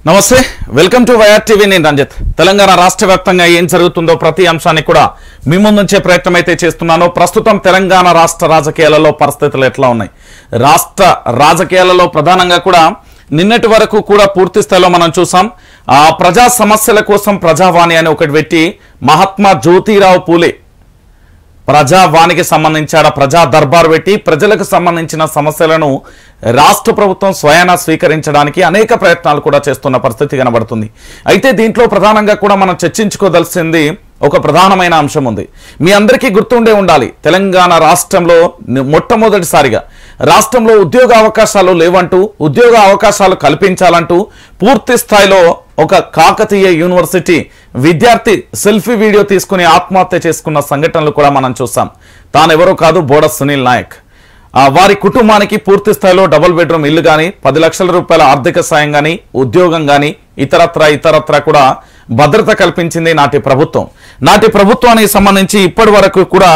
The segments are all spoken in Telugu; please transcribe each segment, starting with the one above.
నమస్తే వెల్కమ్ టు వైఆర్ టీవీ నేను రంజిత్ తెలంగాణ రాష్ట్ర వ్యాప్తంగా ఏం జరుగుతుందో ప్రతి అంశాన్ని కూడా మీ ముందుంచే ప్రయత్నం అయితే చేస్తున్నాను ప్రస్తుతం తెలంగాణ రాష్ట్ర రాజకీయాలలో పరిస్థితులు ఎట్లా ఉన్నాయి రాష్ట్ర రాజకీయాలలో ప్రధానంగా కూడా నిన్నటి వరకు కూడా పూర్తి స్థాయిలో మనం చూసాం ప్రజా సమస్యల కోసం ప్రజావాణి అని ఒకటి పెట్టి మహాత్మా జ్యోతిరావు పూలే ప్రజావాణికి సంబంధించిన ప్రజా దర్బార్ పెట్టి ప్రజలకు సంబంధించిన సమస్యలను రాష్ట్ర ప్రభుత్వం స్వయానా స్వీకరించడానికి అనేక ప్రయత్నాలు కూడా చేస్తున్న పరిస్థితి కనబడుతుంది అయితే దీంట్లో ప్రధానంగా కూడా మనం చర్చించుకోదలసింది ఒక ప్రధానమైన అంశం ఉంది మీ అందరికీ గుర్తుండే ఉండాలి తెలంగాణ రాష్ట్రంలో మొట్టమొదటిసారిగా రాష్ట్రంలో ఉద్యోగ అవకాశాలు లేవంటూ ఉద్యోగ అవకాశాలు కల్పించాలంటూ పూర్తి స్థాయిలో ఒక కాకతీయ యూనివర్సిటీ విద్యార్థి సెల్ఫీ వీడియో తీసుకుని ఆత్మహత్య చేసుకున్న సంఘటనలు కూడా మనం చూసాం తానెవరో కాదు బోడ సునీల్ నాయక్ వారి కుటుంబానికి పూర్తి స్థాయిలో డబుల్ బెడ్రూమ్ ఇల్లు కానీ 10 లక్షల రూపాయల ఆర్థిక సాయం కానీ ఉద్యోగం కానీ ఇతరత్ర కూడా భద్రత కల్పించింది నాటి ప్రభుత్వానికి సంబంధించి ఇప్పటి వరకు కూడా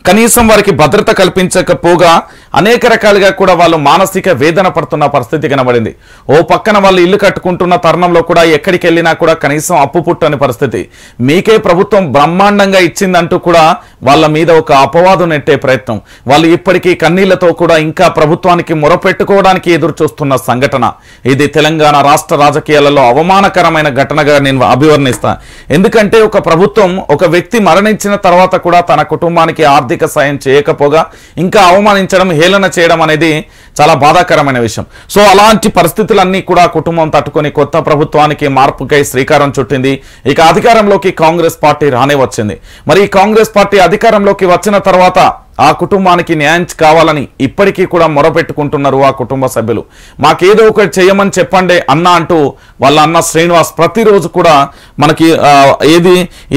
కనీసం వారికి భద్రత కల్పించకపోగా అనేక రకాలుగా కూడా వాళ్ళు మానసిక వేదన పడుతున్న పరిస్థితి కనబడింది ఓ పక్కన వాళ్ళు ఇల్లు కట్టుకుంటున్న తరుణంలో కూడా ఎక్కడికి వెళ్ళినా కూడా కనీసం అప్పు పుట్టని పరిస్థితి మీకే ప్రభుత్వం బ్రహ్మాండంగా ఇచ్చిందంటూ కూడా వాళ్ళ మీద ఒక అపవాదు నెట్టే ప్రయత్నం వాళ్ళు ఇప్పటికీ కన్నీళ్లతో కూడా ఇంకా ప్రభుత్వానికి మొరపెట్టుకోవడానికి ఎదురు చూస్తున్న సంఘటన ఇది తెలంగాణ రాష్ట్ర రాజకీయాలలో అవమానకరమైన ఘటనగా నేను అభివర్ణిస్తా ఎందుకంటే ఒక ప్రభుత్వం ఒక వ్యక్తి మరణించిన తర్వాత కూడా తన కుటుంబానికి ఆర్థిక సాయం చేయకపోగా ఇంకా అవమానించడం హేళన చేయడం అనేది చాలా బాధాకరమైన విషయం సో అలాంటి పరిస్థితులన్నీ కూడా కుటుంబం తట్టుకొని కొత్త ప్రభుత్వానికి మార్పుకై శ్రీకారం చుట్టింది ఇక అధికారంలోకి కాంగ్రెస్ పార్టీ రానే వచ్చింది మరి కాంగ్రెస్ పార్టీ అధికారంలోకి వచ్చిన తర్వాత ఆ కుటుంబానికి న్యాయం కావాలని ఇప్పటికీ కూడా మొరపెట్టుకుంటున్నారు ఆ కుటుంబ సభ్యులు మాకేదో ఒకటి చేయమని చెప్పండి అన్న అంటూ వాళ్ళ అన్న శ్రీనివాస్ ప్రతిరోజు కూడా మనకి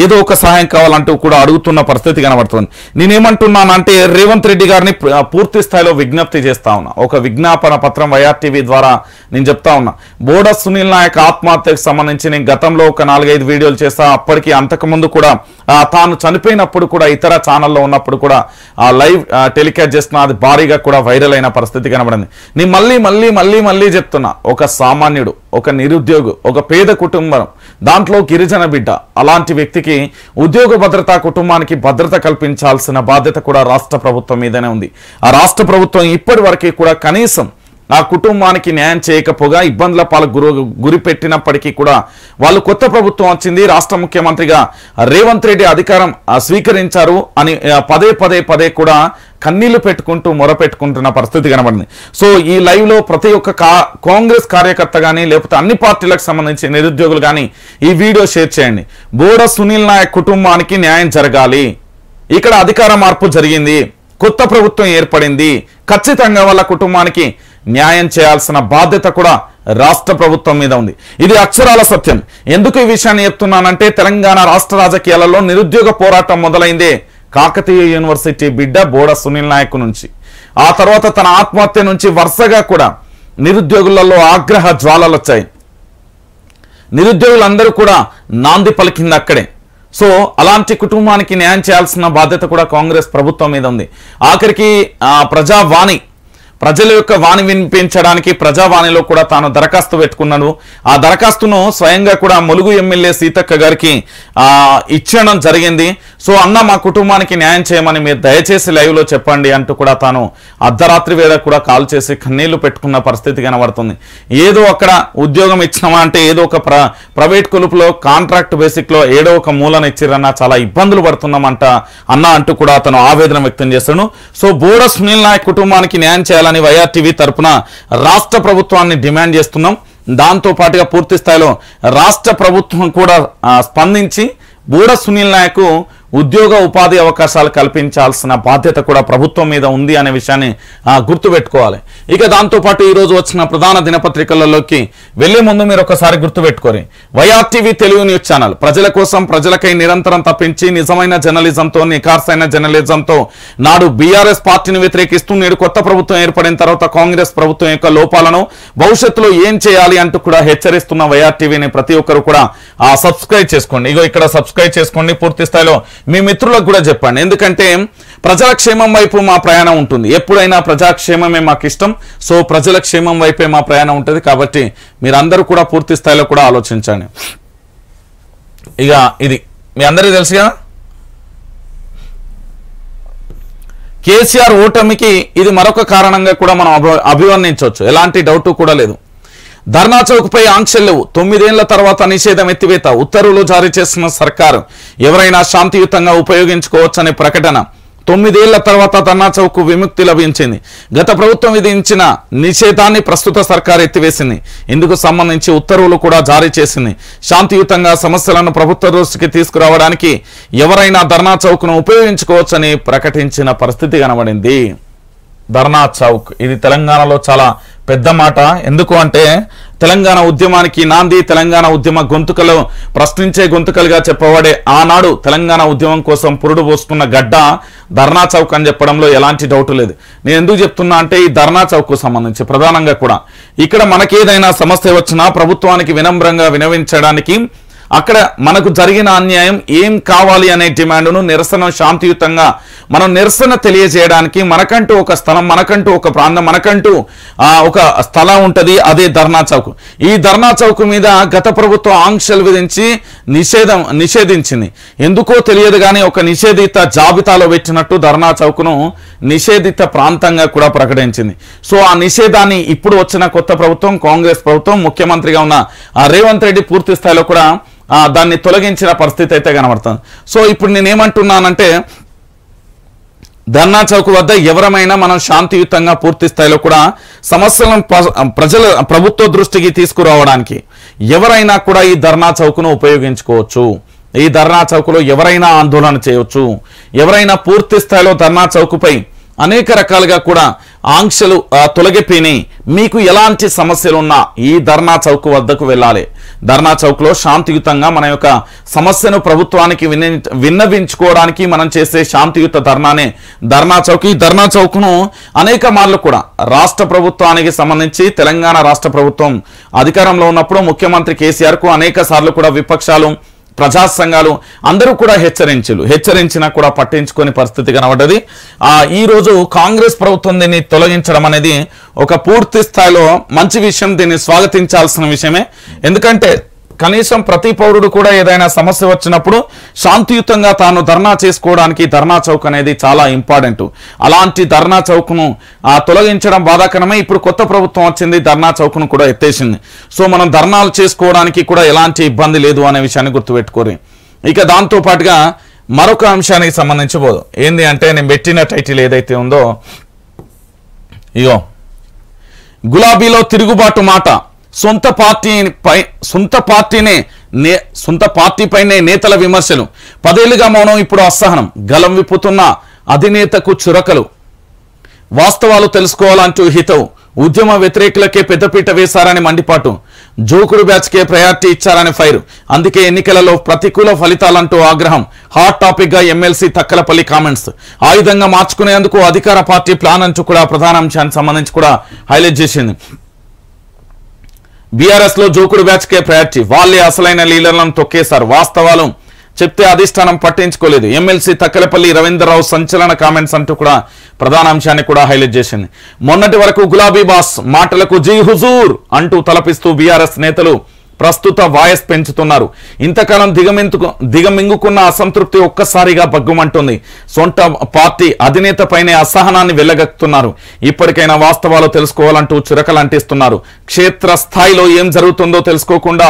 ఏదో ఒక సహాయం కావాలంటూ కూడా అడుగుతున్న పరిస్థితి కనబడుతుంది నేనేమంటున్నానంటే రేవంత్ రెడ్డి గారిని పూర్తి స్థాయిలో విజ్ఞప్తి చేస్తా ఉన్నా ఒక విజ్ఞాపన పత్రం వైఆర్ టీవీ ద్వారా నేను చెప్తా ఉన్నా బోడ సునీల్ నాయక్ ఆత్మహత్యకు సంబంధించి నేను గతంలో ఒక 4-5 వీడియోలు చేస్తా అప్పటికి అంతకుముందు కూడా తాను చనిపోయినప్పుడు కూడా ఇతర ఛానల్లో ఉన్నప్పుడు కూడా లైవ్ టెలికాస్ట్ చేస్తున్నా అది భారీగా కూడా వైరల్ అయిన పరిస్థితి కనబడింది నేను మళ్ళీ చెప్తున్నా ఒక సామాన్యుడు ఒక నిరుద్యోగు ఒక పేద కుటుంబం దాంట్లో గిరిజన బిడ్డ అలాంటి వ్యక్తికి ఉద్యోగ భద్రత కుటుంబానికి భద్రత కల్పించాల్సిన బాధ్యత కూడా రాష్ట్ర ప్రభుత్వం మీదనే ఉంది ఆ రాష్ట్ర ప్రభుత్వం ఇప్పటి వరకు కూడా కనీసం ఆ కుటుంబానికి న్యాయం చేయకపోగా ఇబ్బందుల పాలకు గురి పెట్టినప్పటికీ కూడా వాళ్ళు కొత్త ప్రభుత్వం వచ్చింది రాష్ట్ర ముఖ్యమంత్రిగా రేవంత్ రెడ్డి అధికారం స్వీకరించారు అని పదే కూడా కన్నీళ్లు పెట్టుకుంటూ మొరపెట్టుకుంటున్న పరిస్థితి కనబడింది సో ఈ లైవ్ లో ప్రతి ఒక్క కాంగ్రెస్ కార్యకర్త కానీ లేకపోతే అన్ని పార్టీలకు సంబంధించి నిరుద్యోగులు కానీ ఈ వీడియో షేర్ చేయండి బోడ సునీల్ నాయక్ కుటుంబానికి న్యాయం జరగాలి ఇక్కడ అధికార మార్పు జరిగింది కొత్త ప్రభుత్వం ఏర్పడింది ఖచ్చితంగా వాళ్ళ కుటుంబానికి న్యాయం చేయాల్సిన బాధ్యత కూడా రాష్ట్ర ప్రభుత్వం మీద ఉంది ఇది అక్షరాల సత్యం ఎందుకు ఈ విషయాన్ని చెప్తున్నానంటే తెలంగాణ రాష్ట్ర రాజకీయాలలో నిరుద్యోగ పోరాటం మొదలైందే కాకతీయ యూనివర్సిటీ బిడ్డ బోడ సునీల్ నాయక్ నుంచి ఆ తర్వాత తన ఆత్మహత్య నుంచి వరుసగా కూడా నిరుద్యోగులలో ఆగ్రహ జ్వాలలు వచ్చాయి నిరుద్యోగులందరూ కూడా నాంది పలికింది అక్కడే సో అలాంటి కుటుంబానికి న్యాయం చేయాల్సిన బాధ్యత కూడా కాంగ్రెస్ ప్రభుత్వం మీద ఉంది ఆఖరికి ప్రజావాణి ప్రజల యొక్క వాణి వినిపించడానికి ప్రజావాణిలో కూడా తాను దరఖాస్తు పెట్టుకున్నాను ఆ దరఖాస్తును స్వయంగా కూడా ములుగు ఎమ్మెల్యే సీతక్క గారికి ఇచ్చడం జరిగింది సో అన్న మా కుటుంబానికి న్యాయం చేయమని మీరు దయచేసి లైవ్ లో చెప్పండి అంటూ కూడా తాను అర్ధరాత్రి వేళ కూడా కాల్ చేసి కన్నీళ్లు పెట్టుకున్న పరిస్థితి కనబడుతుంది ఏదో అక్కడ ఉద్యోగం ఇచ్చినామా అంటే ఏదో ఒక ప్రైవేట్ కొలుపులో కాంట్రాక్ట్ బేసిక్ లో ఏదో ఒక మూలన ఇచ్చిరన్న చాలా ఇబ్బందులు పడుతున్నామంట అన్న అంటూ కూడా అతను ఆవేదన వ్యక్తం చేస్తాను సో బోడ సునీల్ నాయక్ కుటుంబానికి న్యాయం చేయాలని వైఆర్ టీవీ తరపున రాష్ట్ర ప్రభుత్వాన్ని డిమాండ్ చేస్తున్నాం దాంతో పాటుగా పూర్తి స్థాయిలో రాష్ట్ర ప్రభుత్వం కూడా స్పందించి బోడ సునీల్ నాయక్ ఉద్యోగ ఉపాధి అవకాశాలు కల్పించాల్సిన బాధ్యత కూడా ప్రభుత్వం మీద ఉంది అనే విషయాన్ని గుర్తుపెట్టుకోవాలి ఇక దాంతోపాటు ఈరోజు వచ్చిన ప్రధాన దినపత్రికలలోకి వెళ్లే ముందు మీరు ఒకసారి గుర్తుపెట్టుకోరు YR TV Telugu news channel ప్రజల కోసం ప్రజలకై నిరంతరం తప్పించి నిజమైన జర్నలిజంతో నిఖార్సైన జర్నలిజంతో నాడు బీఆర్ఎస్ పార్టీని వ్యతిరేకిస్తూ నేడు కొత్త ప్రభుత్వం ఏర్పడిన తర్వాత కాంగ్రెస్ ప్రభుత్వం యొక్క లోపాలను భవిష్యత్తులో ఏం చేయాలి అంటూ కూడా హెచ్చరిస్తున్న వైఆర్ టీవీని ప్రతి ఒక్కరు కూడా సబ్స్క్రైబ్ చేసుకోండి ఇగో ఇక్కడ సబ్స్క్రైబ్ చేసుకోండి పూర్తి స్థాయిలో మీ మిత్రులకు కూడా చెప్పండి. ఎందుకంటే ప్రజల క్షేమం వైపు మా ప్రయాణం ఉంటుంది. ఎప్పుడైనా ప్రజాక్షేమమే మాకు ఇష్టం. సో ప్రజల క్షేమం వైపే మా ప్రయాణం ఉంటుంది. కాబట్టి మీరందరూ కూడా పూర్తి స్థాయిలో కూడా ఆలోచించండి. ఇక ఇది మీ అందరికీ తెలుసు కదా, కేసీఆర్ ఓటమికి ఇది మరొక కారణంగా కూడా మనం అభివర్ణించవచ్చు. ఎలాంటి డౌట్ కూడా లేదు. ధర్నా చౌక్పై ఆంక్షలు లేవు. 9 ఏళ్ల తర్వాత నిషేధం ఎత్తివేత. ఉత్తర్వులు జారీ చేసిన సర్కారు. ఎవరైనా శాంతియుతంగా ఉపయోగించుకోవచ్చనే ప్రకటన. 9 ఏళ్ల తర్వాత ధర్నా చౌక్ విముక్తి లభించింది. గత ప్రభుత్వం విధించిన నిషేధాన్ని ప్రస్తుత సర్కారు ఎత్తివేసింది. ఇందుకు సంబంధించి ఉత్తర్వులు కూడా జారీ చేసింది. శాంతియుతంగా సమస్యలను ప్రభుత్వ దృష్టికి తీసుకురావడానికి ఎవరైనా ధర్నా చౌక్ను ఉపయోగించుకోవచ్చని ప్రకటించిన పరిస్థితి కనబడింది. ధర్నా చౌక్ ఇది తెలంగాణలో చాలా పెద్ద మాట. ఎందుకు అంటే తెలంగాణ ఉద్యమానికి నాంది, తెలంగాణ ఉద్యమ గొంతుకలు ప్రశ్నించే గొంతుకలుగా చెప్పబడే ఆనాడు తెలంగాణ ఉద్యమం కోసం పురుడు పోసుకున్న గడ్డ ధర్నా చౌక్ అని చెప్పడంలో ఎలాంటి డౌట్ లేదు. నేను ఎందుకు చెప్తున్నా అంటే ఈ ధర్నా చౌక్ సంబంధించి ప్రధానంగా కూడా ఇక్కడ మనకేదైనా సమస్య వచ్చినా ప్రభుత్వానికి వినమ్రంగా వినవించడానికి, అక్కడ మనకు జరిగిన అన్యాయం ఏం కావాలి అనే డిమాండ్ను నిరసన శాంతియుతంగా మనం నిరసన తెలియజేయడానికి మనకంటూ ఒక స్థలం, మనకంటూ ఒక ప్రాంతం, మనకంటూ ఒక స్థలం ఉంటుంది. అదే ధర్నా చౌక్. ఈ ధర్నా చౌక్ మీద గత ప్రభుత్వం ఆంక్షలు విధించి నిషేధించింది. ఎందుకో తెలియదు కానీ ఒక నిషేధిత జాబితాలో పెట్టినట్టు ధర్నా చౌక్ను నిషేధిత ప్రాంతంగా కూడా ప్రకటించింది. సో ఆ నిషేధాన్ని ఇప్పుడు వచ్చిన కొత్త ప్రభుత్వం, కాంగ్రెస్ ప్రభుత్వం, ముఖ్యమంత్రిగా ఉన్న రేవంత్ రెడ్డి పూర్తి స్థాయిలో కూడా దాన్ని తొలగించిన పరిస్థితి అయితే కనబడుతుంది. సో ఇప్పుడు నేనేమంటున్నానంటే ధర్నా చౌక్ వద్ద ఎవరమైనా మనం శాంతియుతంగా పూర్తి స్థాయిలో కూడా సమస్యలను ప్రభుత్వ దృష్టికి తీసుకురావడానికి ఎవరైనా కూడా ఈ ధర్నా చౌక్ను ఉపయోగించుకోవచ్చు. ఈ ధర్నా చౌక్లో ఎవరైనా ఆందోళన చేయవచ్చు. ఎవరైనా పూర్తి స్థాయిలో ధర్నా చౌక్పై అనేక రకాలుగా కూడా ఆంక్షలు తొలగిపోయినాయి. మీకు ఎలాంటి సమస్యలు ఉన్నా ఈ ధర్నా చౌక్ వద్దకు వెళ్ళాలి. ధర్నా చౌక్లో శాంతియుతంగా మన యొక్క సమస్యను ప్రభుత్వానికి విన్నవించుకోవడానికి మనం చేసే శాంతియుత ధర్నానే ధర్నా చౌక్. ఈ ధర్నా చౌక్ను అనేక మార్లు కూడా రాష్ట్ర ప్రభుత్వానికి సంబంధించి తెలంగాణ రాష్ట్ర ప్రభుత్వం అధికారంలో ఉన్నప్పుడు ముఖ్యమంత్రి కేసీఆర్కు అనేక సార్లు కూడా విపక్షాలు, ప్రజా సంఘాలు అందరూ కూడా హెచ్చరించినా కూడా పట్టించుకొని పరిస్థితి కనబడ్డది. ఈ రోజు కాంగ్రెస్ ప్రభుత్వం దీన్ని తొలగించడం అనేది ఒక పూర్తి స్థాయిలో మంచి విషయం. దీన్ని స్వాగతించాల్సిన విషయమే. ఎందుకంటే కనీసం ప్రతి పౌరుడు కూడా ఏదైనా సమస్య వచ్చినప్పుడు శాంతియుతంగా తాను ధర్నా చేసుకోవడానికి ధర్నా చౌక్ అనేది చాలా ఇంపార్టెంట్. అలాంటి ధర్నా చౌక్ను తొలగించడం బాధాకరమే. ఇప్పుడు కొత్త ప్రభుత్వం వచ్చింది, ధర్నా చౌక్ను కూడా ఎత్తేసింది. సో మనం ధర్నాలు చేసుకోవడానికి కూడా ఎలాంటి ఇబ్బంది లేదు అనే విషయాన్ని గుర్తుపెట్టుకోరు. ఇక దాంతో పాటుగా మరొక అంశానికి సంబంధించి పోదు. ఏంది అంటే నేను పెట్టిన టైటిల్ ఏదైతే ఉందో, ఇగో గులాబీలో తిరుగుబాటు మాట. సొంత పార్టీపైనే నేతల విమర్శలు. 10 ఏళ్లుగా మౌనం, ఇప్పుడు అసహనం. గలం విప్పుతున్న అధినేతకు చురకలు. వాస్తవాలు తెలుసుకోవాలంటూ హితవు. ఉద్యమ వ్యతిరేకులకే పెద్దపీట వేశారని మండిపాటు. జోకుడు బ్యాచ్కే ప్రయారిటీ ఇచ్చారని ఫైర్. అందుకే ఎన్నికలలో ప్రతికూల ఫలితాలంటూ ఆగ్రహం. హాట్ టాపిక్ గా ఎమ్మెల్సీ తక్కలపల్లి కామెంట్స్. ఆయుధంగా మార్చుకునేందుకు అధికార పార్టీ ప్లాన్ అంటూ కూడా ప్రధాన అంశానికి సంబంధించి కూడా హైలైట్ చేసింది. బీఆర్ఎస్ లో జోకుడు బ్యాచ్ కే ప్రయారిటీ. వాళ్ళే అసలైన లీడర్లను తొక్కేశారు. వాస్తవాలు చెప్తే అధిష్టానం పట్టించుకోలేదు. ఎమ్మెల్సీ తక్కలపల్లి రవీంద్రరావు సంచలన కామెంట్స్ అంటూ కూడా ప్రధాన అంశాన్ని కూడా హైలైట్ చేసింది. మొన్నటి వరకు గులాబీ బాస్ మాటలకు జీ హుజూర్ అంటూ తలపిస్తూ బీఆర్ఎస్ నేతలు ప్రస్తుత వాయస్ పెంచుతున్నారు. ఇంతకాలం దిగమింగుకున్న అసంతృప్తి ఒక్కసారిగా బగ్గుమంటుంది. సొంత పార్టీ అధినేత పైనే అసహనాన్ని వెళ్లగక్కుతున్నారు. ఇప్పటికైనా వాస్తవాలు తెలుసుకోవాలంటూ చురకలంటిస్తున్నారు. క్షేత్ర స్థాయిలో ఏం జరుగుతుందో తెలుసుకోకుండా,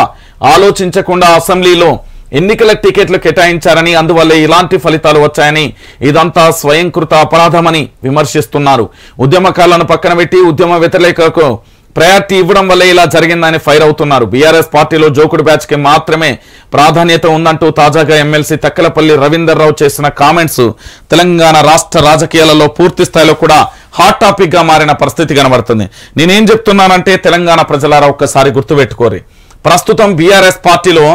ఆలోచించకుండా అసెంబ్లీలో ఎన్నికల టికెట్లు కేటాయించారని, అందువల్లే ఇలాంటి ఫలితాలు వచ్చాయని, ఇదంతా స్వయంకృత అపరాధమని విమర్శిస్తున్నారు. ఉద్యమకాలను పక్కన పెట్టి ఉద్యమ వ్యతిరేకకు ప్రయారిటీ ఇవ్వడం వల్లే ఇలా జరిగిందని ఫైర్ అవుతున్నారు. బీఆర్ఎస్ పార్టీలో జోకుడు బ్యాచ్ కి మాత్రమే ప్రాధాన్యత ఉందంటూ తాజాగా ఎమ్మెల్సీ తక్కలపల్లి రవీందర్రావు చేసిన కామెంట్స్ తెలంగాణ రాష్ట్ర రాజకీయాలలో పూర్తి స్థాయిలో కూడా హాట్ టాపిక్ గా మారిన పరిస్థితి కనబడుతుంది. నేనేం చెప్తున్నానంటే తెలంగాణ ప్రజలారా ఒక్కసారి గుర్తుపెట్టుకోరి. ప్రస్తుతం బీఆర్ఎస్ పార్టీలో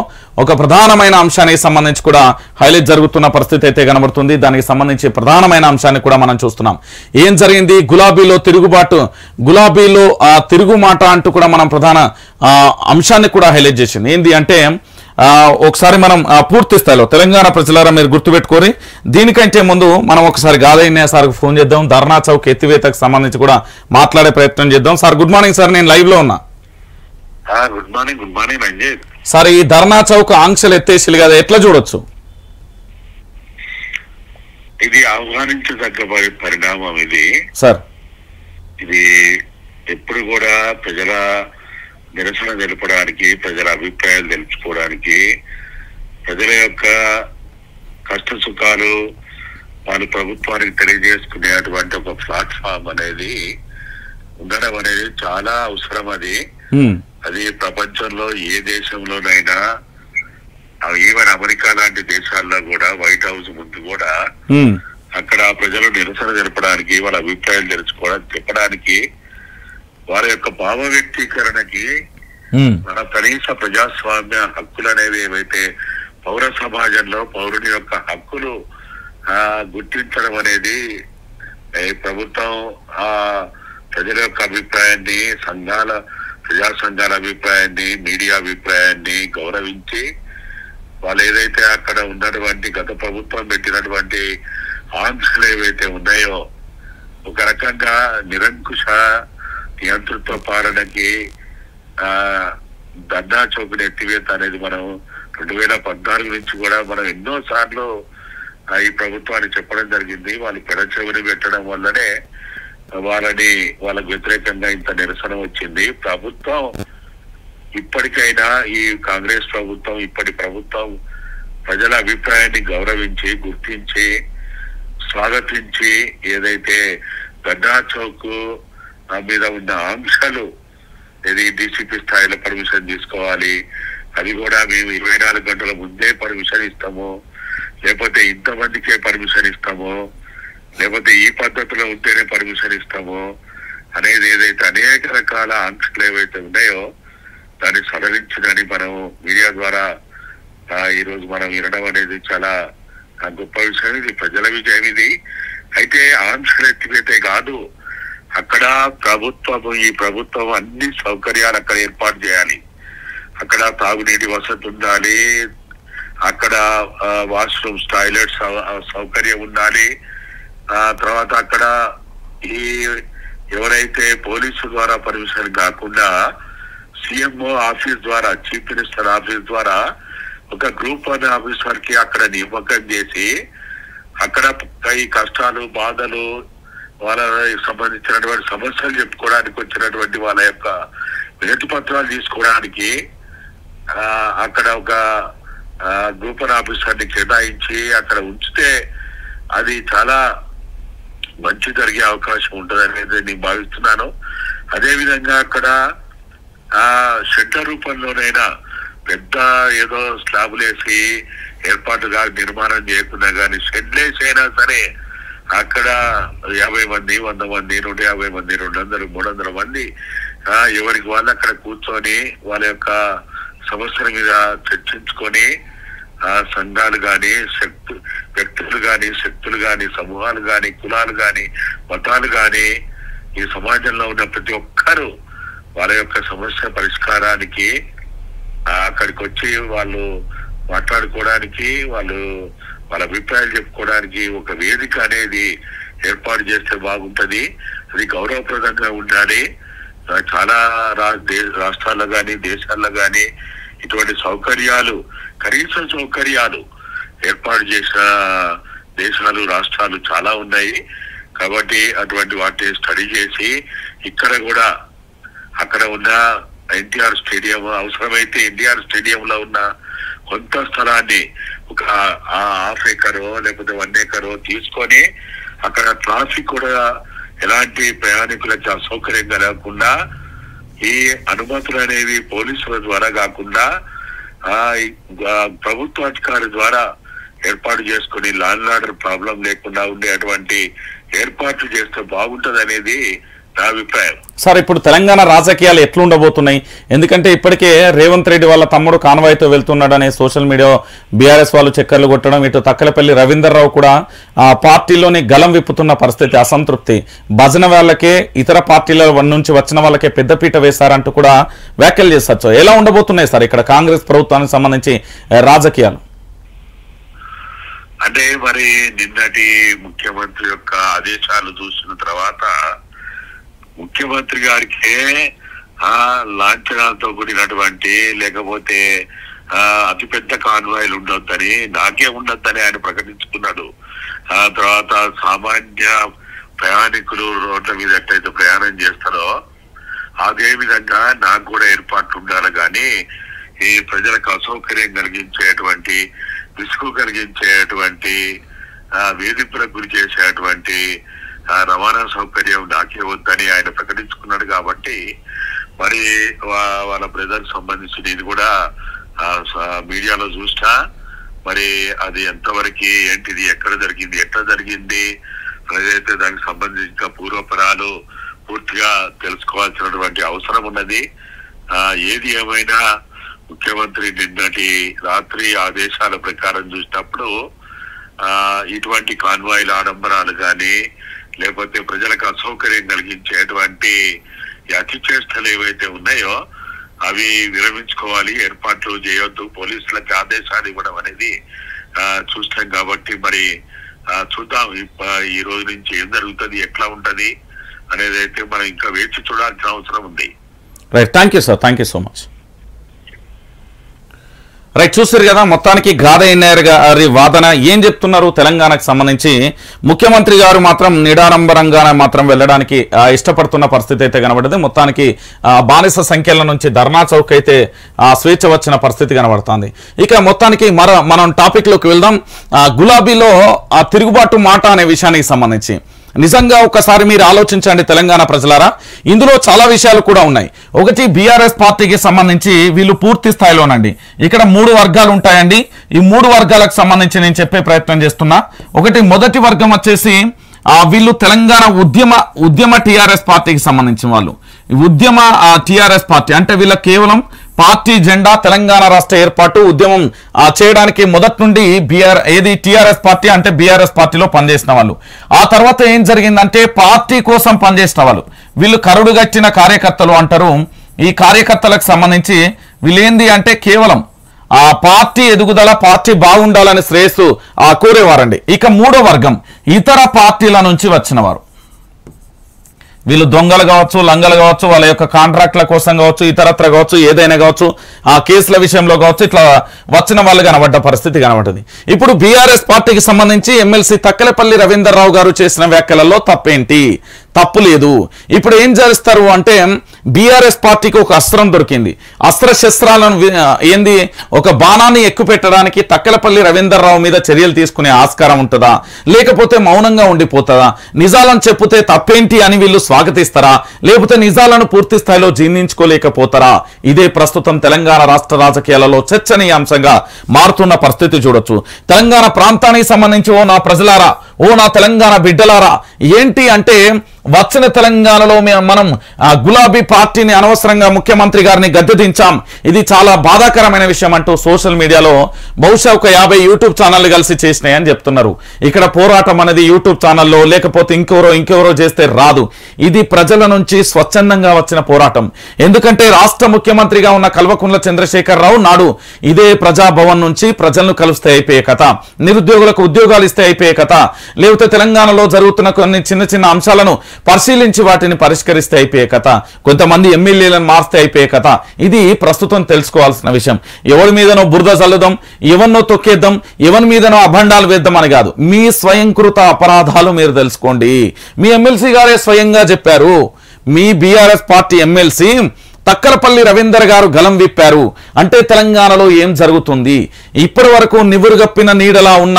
ఒక ప్రధానమైన అంశానికి సంబంధించి కూడా హైలైట్ జరుగుతున్న పరిస్థితి అయితే కనబడుతుంది. దానికి సంబంధించి ప్రధానమైన అంశాన్ని కూడా మనం చూస్తున్నాం. ఏం జరిగింది? గులాబీలో తిరుగుబాటు, గులాబీలో తిరుగుమాట అంటూ కూడా మనం ప్రధాన అంశాన్ని కూడా హైలైట్ చేసింది. ఏంది అంటే ఒకసారి మనం పూర్తి స్థాయిలో తెలంగాణ ప్రజలారా మీరు గుర్తుపెట్టుకోరి. దీనికంటే ముందు మనం ఒకసారి గాదయ్య సార్కి ఫోన్ చేద్దాం. ధర్నా చౌక్ ఎత్తివేతకు సంబంధించి కూడా మాట్లాడే ప్రయత్నం చేద్దాం. సార్ గుడ్ మార్నింగ్ సార్, నేను లైవ్ లో ఉన్నా. Good morning Ranjith. సార్ ఈ ధర్నా చౌక్ ఆంక్షలు ఎత్తేసి కదా, ఎట్లా చూడొచ్చు? ఇది ఆహ్వానించదగ్గ పరిణామం. ఇది సార్ ఇది ఎప్పుడు కూడా ప్రజల నిరసన తెలపడానికి, ప్రజల అభిప్రాయాలు తెలుసుకోవడానికి, ప్రజల యొక్క కష్ట సుఖాలు వాళ్ళు ప్రభుత్వానికి తెలియజేసుకునేటువంటి ఒక ప్లాట్ఫామ్ అనేది ఉండడం అనేది చాలా అవసరం. అది ప్రపంచంలో ఏ దేశంలోనైనా, ఈవెన్ అమెరికా లాంటి దేశాల్లో కూడా వైట్ హౌస్ ముందు కూడా అక్కడ ప్రజలు నిరసన జరపడానికి, వాళ్ళ అభిప్రాయాలు తెలుసుకోవడానికి, చెప్పడానికి, వారి యొక్క భావ వ్యక్తీకరణకి మన కనీస ప్రజాస్వామ్య హక్కులు అనేవి ఏవైతే పౌర సమాజంలో పౌరుని యొక్క హక్కులు గుర్తించడం అనేది ప్రభుత్వం ప్రజల యొక్క అభిప్రాయాన్ని, ప్రజా సంఘాల అభిప్రాయాన్ని, మీడియా అభిప్రాయాన్ని గౌరవించి వాళ్ళు ఏదైతే అక్కడ ఉన్నటువంటి గత ప్రభుత్వం పెట్టినటువంటి ఆంక్షలు ఏవైతే ఉన్నాయో ఒక రకంగా నిరంకుశ నియంతృత్వ పాలనకి ధర్నా చౌక్ ఎత్తివేత అనేది మనం 2014 నుంచి కూడా మనం ఎన్నో సార్లు ఈ ప్రభుత్వాన్ని చెప్పడం జరిగింది. వాళ్ళు పెడచెవిని పెట్టడం వల్లనే వాళ్ళకు వ్యతిరేకంగా ఇంత నిరసన వచ్చింది. ప్రభుత్వం ఇప్పటికైనా, ఈ కాంగ్రెస్ ప్రభుత్వం, ఇప్పటి ప్రభుత్వం ప్రజల అభిప్రాయాన్ని గౌరవించి, గుర్తించి, స్వాగతించి ఏదైతే ధర్నా చౌక్ మీద ఉన్న ఆంక్షలు, ఇది డీసీపీ స్థాయిలో పర్మిషన్ తీసుకోవాలి, అది కూడా మేము 24 గంటల ముందే పర్మిషన్ ఇస్తాము, లేకపోతే ఇంతమందికే పర్మిషన్ ఇస్తాము, లేకపోతే ఈ పద్ధతిలో ఉంటేనే పర్మిషన్ ఇస్తాము అనేది ఏదైతే అనేక రకాల ఆంక్షలు ఏవైతే ఉన్నాయో దాన్ని సడలించదని మనం మీడియా ద్వారా ఈరోజు మనం వినడం అనేది చాలా గొప్ప విషయం. ఇది ప్రజల విజయం. ఇది అయితే ఆంక్షలు ఎత్తివేతే కాదు, అక్కడ ఈ ప్రభుత్వం అన్ని సౌకర్యాలు అక్కడ ఏర్పాటు చేయాలి. అక్కడ తాగునీటి వసతి ఉండాలి, అక్కడ వాష్రూమ్స్, టాయిలెట్స్ సౌకర్యం ఉండాలి. తర్వాత అక్కడ ఎవరైతే పోలీసు ద్వారా పర్మిషన్ కాకుండా సిఎంఓ ఆఫీస్ ద్వారా, చీఫ్ మినిస్టర్ ఆఫీస్ ద్వారా ఒక గ్రూప్ 1 ఆఫీసర్ కి అక్కడ నియామకం చేసి అక్కడ ఈ కష్టాలు, బాధలు, వాళ్ళకి సంబంధించినటువంటి సమస్యలు చెప్పుకోవడానికి వచ్చినటువంటి వాళ్ళ యొక్క వినతి పత్రాలు తీసుకోవడానికి అక్కడ ఒక గ్రూప్ 1 ఆఫీసర్ ని కేటాయించి అక్కడ ఉంచితే అది చాలా మంచి జరిగే అవకాశం ఉంటుంది అనేది నేను భావిస్తున్నాను. అదేవిధంగా అక్కడ షెడ్ల రూపంలోనైనా పెద్ద ఏదో స్లాబులు వేసి ఏర్పాటుగా నిర్మాణం చేయకుండా కానీ షెడ్లు వేసైనా సరే అక్కడ 50 మంది, 100 మంది, 150 మంది, 200, 300 మంది ఎవరికి వాళ్ళు అక్కడ కూర్చొని వాళ్ళ యొక్క సమస్యల మీద చర్చించుకొని సంఘాలు కానీ, వ్యక్తులు కానీ, శక్తులు కానీ, సమూహాలు కానీ, కులాలు కానీ, మతాలు కానీ, ఈ సమాజంలో ఉన్న ప్రతి ఒక్కరూ వాళ్ళ యొక్క సమస్య పరిష్కారానికి అక్కడికి వచ్చి వాళ్ళు మాట్లాడుకోవడానికి, వాళ్ళ అభిప్రాయాలు చెప్పుకోవడానికి ఒక వేదిక అనేది ఏర్పాటు చేస్తే బాగుంటది. అది గౌరవప్రదంగా ఉండాలి. చాలా రాష్ట్రాల్లో కానీ, దేశాల్లో కానీ ఇటువంటి సౌకర్యాలు, కనీస సౌకర్యాలు ఏర్పాటు చేసిన దేశాలు, రాష్ట్రాలు చాలా ఉన్నాయి. కాబట్టి అటువంటి వాటిని స్టడీ చేసి ఇక్కడ కూడా అక్కడ ఉన్న ఎన్టీఆర్ స్టేడియం, అవసరమైతే ఎన్టీఆర్ స్టేడియంలో ఉన్న కొంత స్థలాన్ని ఒక 1/2 ఎకరో లేకపోతే 1 ఎకరో తీసుకొని అక్కడ ట్రాఫిక్ కూడా ఎలాంటి ప్రయాణికులకు అసౌకర్యం కలగకుండా, ఈ అనుమతులు అనేవి పోలీసుల ద్వారా కాకుండా ప్రభుత్వ అధికారి ద్వారా ఏర్పాటు చేసుకుని లా అండ్ ఆర్డర్ ప్రాబ్లం లేకుండా ఉండేటువంటి ఏర్పాట్లు చేస్తే బాగుంటది అనేది నా అభిప్రాయం. సార్ ఇప్పుడు తెలంగాణ రాజకీయాలు ఎట్లుండబోతున్నాయి? ఎందుకంటే ఇప్పటికే రేవంత్ రెడ్డి వాళ్ళ తమ్ముడు కాన్వాయ్తో వెళ్తున్నాడనే సోషల్ మీడియా బీఆర్ఎస్ వాళ్ళు చక్కర్లు కొట్టడం, ఇటు తక్కలపల్లి రవీందర్రావు కూడా ఆ పార్టీలోని గలం విప్పుతున్న పరిస్థితి, అసంతృప్తి, భజన వాళ్ళకే ఇతర పార్టీల నుంచి వచ్చిన వాళ్ళకే పెద్దపీట వేశారంటూ కూడా వ్యాఖ్యలు చేస్తారు. ఎలా ఉండబోతున్నాయి సార్ ఇక్కడ కాంగ్రెస్ ప్రభుత్వానికి సంబంధించి రాజకీయాలు? అంటే మరి నిన్నటి ముఖ్యమంత్రి యొక్క ఆదేశాలు చూసిన తర్వాత ముఖ్యమంత్రి గారికి లాంఛనాలతో కూడినటువంటి లేకపోతే అతిపెద్ద కాన్వాయిలు ఉండొద్దని, నాకే ఉండొద్దని ఆయన ప్రకటించుకున్నాడు. ఆ తర్వాత సామాన్య ప్రయాణికులు రోడ్ల మీద ఎట్లయితే ప్రయాణం చేస్తారో అదే విధంగా నాకు కూడా ఏర్పాట్లు ఉండాలి, కానీ ఈ ప్రజలకు అసౌకర్యం కలిగించేటువంటి, విసుగు కలిగించేటువంటి, వేధింపులకు గురి చేసేటువంటి రవాణా సౌకర్యం నాకే వద్దని ఆయన ప్రకటించుకున్నాడు. కాబట్టి మరి వాళ్ళ బ్రదర్కి సంబంధించి నేను కూడా మీడియాలో చూసినా, మరి అది ఎంతవరకు ఏంటిది, ఎక్కడ జరిగింది, ఎట్లా జరిగింది అదైతే దానికి సంబంధించిన పూర్వపరాలు పూర్తిగా తెలుసుకోవాల్సినటువంటి అవసరం ఉన్నది. ఏది ఏమైనా ముఖ్యమంత్రి నిన్నటి రాత్రి ఆదేశాల ప్రకారం చూసినప్పుడు ఇటువంటి కాన్వాయిల ఆడంబరాలు కానీ లేకపోతే ప్రజలకు అసౌకర్యం కలిగించేటువంటి అతి చేష్టలు ఏవైతే ఉన్నాయో అవి విరమించుకోవాలి, ఏర్పాట్లు చేయొద్దు, పోలీసులకి ఆదేశాలు ఇవ్వడం అనేది చూస్తాం. కాబట్టి మరి చూద్దాం ఈ రోజు నుంచి ఏం జరుగుతుంది, ఎట్లా ఉంటది అనేది అయితే మనం ఇంకా వేచి చూడాల్సిన అవసరం ఉంది. Right, thank you sir, thank you so much. Right, చూసారు కదా మొత్తానికి గాదయ్యర్ గారి వాదన ఏం చెప్తున్నారు తెలంగాణకు సంబంధించి. ముఖ్యమంత్రి గారు మాత్రం నిడారంబరంగా మాత్రం వెళ్ళడానికి ఇష్టపడుతున్న పరిస్థితి అయితే కనబడింది. మొత్తానికి బానిస సంఖ్యల నుంచి ధర్నా చౌక్ అయితే స్వేచ్ఛ వచ్చిన పరిస్థితి కనబడుతుంది. ఇక మొత్తానికి మనం టాపిక్ లోకి వెళ్దాం. గులాబీలో తిరుగుబాటు మాట అనే విషయానికి సంబంధించి నిజంగా ఒకసారి మీరు ఆలోచించండి తెలంగాణ ప్రజలారా, ఇందులో చాలా విషయాలు కూడా ఉన్నాయి. ఒకటి, బీఆర్ఎస్ పార్టీకి సంబంధించి వీళ్ళు పూర్తి స్థాయిలోనండి ఇక్కడ 3 వర్గాలు ఉంటాయండి. ఈ 3 వర్గాలకు సంబంధించి నేను చెప్పే ప్రయత్నం చేస్తున్నా. ఒకటి, మొదటి వర్గం వచ్చేసి వీళ్ళు తెలంగాణ ఉద్యమ టీఆర్ఎస్ పార్టీకి సంబంధించిన వాళ్ళు. ఉద్యమ టీఆర్ఎస్ పార్టీ అంటే వీళ్ళ కేవలం పార్టీ జెండా తెలంగాణ రాష్ట్ర ఏర్పాటు ఉద్యమం చేయడానికి మొదటి నుండి టీఆర్ఎస్ పార్టీ అంటే బీఆర్ఎస్ పార్టీలో పనిచేసిన వాళ్ళు. ఆ తర్వాత ఏం జరిగిందంటే పార్టీ కోసం పనిచేసిన వాళ్ళు, వీళ్ళు కరుడుగట్టిన కార్యకర్తలు అంటారు. ఈ కార్యకర్తలకు సంబంధించి వీళ్ళేంది అంటే కేవలం ఆ పార్టీ ఎదుగుదల, పార్టీ బాగుండాలని శ్రేయస్సు కోరేవారండి. ఇక 3వ వర్గం ఇతర పార్టీల నుంచి వచ్చిన వారు. వీళ్ళు దొంగలు కావచ్చు, లంగలు కావచ్చు, వాళ్ళ యొక్క కాంట్రాక్ట్ల కోసం కావచ్చు, ఇతరత్ర కావచ్చు, ఏదైనా కావచ్చు, ఆ కేసుల విషయంలో కావచ్చు, ఇట్లా వచ్చిన వాళ్ళు కనబడ్డ పరిస్థితి కనబడ్డది. ఇప్పుడు బీఆర్ఎస్ పార్టీకి సంబంధించి ఎమ్మెల్సీ తక్కలపల్లి రవీందర్రావు గారు చేసిన వ్యాఖ్యలలో తప్పేంటి? తప్పు లేదు. ఇప్పుడు ఏం చేస్తారు అంటే బీఆర్ఎస్ పార్టీకి ఒక అస్త్రం దొరికింది. అస్త్రశస్త్రాలను ఏంది ఒక బాణాన్ని ఎక్కుపెట్టడానికి తక్కలపల్లి రవీందర్రావు మీద చర్యలు తీసుకునే ఆస్కారం ఉంటుందా, లేకపోతే మౌనంగా ఉండిపోతుందా? నిజాలను చెప్పుతే తప్పేంటి అని వీళ్ళు స్వాగతిస్తారా, లేకపోతే నిజాలను పూర్తి స్థాయిలో జీర్ణించుకోలేకపోతారా? ఇదే ప్రస్తుతం తెలంగాణ రాష్ట్ర రాజకీయాలలో చర్చనీయాంశంగా మారుతున్న పరిస్థితి చూడొచ్చు. తెలంగాణ ప్రాంతానికి సంబంధించి ఓ నా ప్రజలారా, ఓ నా తెలంగాణ బిడ్డలారా, ఏంటి అంటే వచ్చిన తెలంగాణలో మనం గులాబీ పార్టీని అనవసరంగా ముఖ్యమంత్రి గారిని గద్దెదించాం, ఇది చాలా బాధాకరమైన విషయం అంటూ సోషల్ మీడియాలో బహుశా ఒక 50 యూట్యూబ్ ఛానళ్ళు కలిసి చేసినాయని చెప్తున్నారు. ఇక్కడ పోరాటం అనేది యూట్యూబ్ ఛానల్లో లేకపోతే ఇంకెవరో చేస్తే రాదు. ఇది ప్రజల నుంచి స్వచ్ఛందంగా వచ్చిన పోరాటం. ఎందుకంటే రాష్ట్ర ముఖ్యమంత్రిగా ఉన్న కల్వకుంట్ల చంద్రశేఖరరావు నాడు ఇదే ప్రజాభవన్ నుంచి ప్రజలను కలిస్తే అయిపోయే కథ, నిరుద్యోగులకు ఉద్యోగాలు ఇస్తే అయిపోయే కథ, లేకపోతే తెలంగాణలో జరుగుతున్న కొన్ని చిన్న చిన్న అంశాలను పరిశీలించి వాటిని పరిష్కరిస్తే అయిపోయే కథ, కొంతమంది ఎమ్మెల్యేలను మార్స్తే అయిపోయే కథ. ఇది ప్రస్తుతం తెలుసుకోవాల్సిన విషయం. ఎవరి మీదనో బురద చల్లుదాం, ఎవరినో తొక్కేద్దాం, ఎవరి మీదనో అభండాలు వేద్దాం అని కాదు. మీ స్వయంకృత అపరాధాలు మీరు తెలుసుకోండి. మీ ఎమ్మెల్సీ గారే స్వయంగా చెప్పారు. మీ BRS party MLC Takkalapalli Ravinder గారు గలం విప్పారు. అంటే తెలంగాణలో ఏం జరుగుతుంది, ఇప్పటి వరకు నివురుగప్పిన నీడలా ఉన్న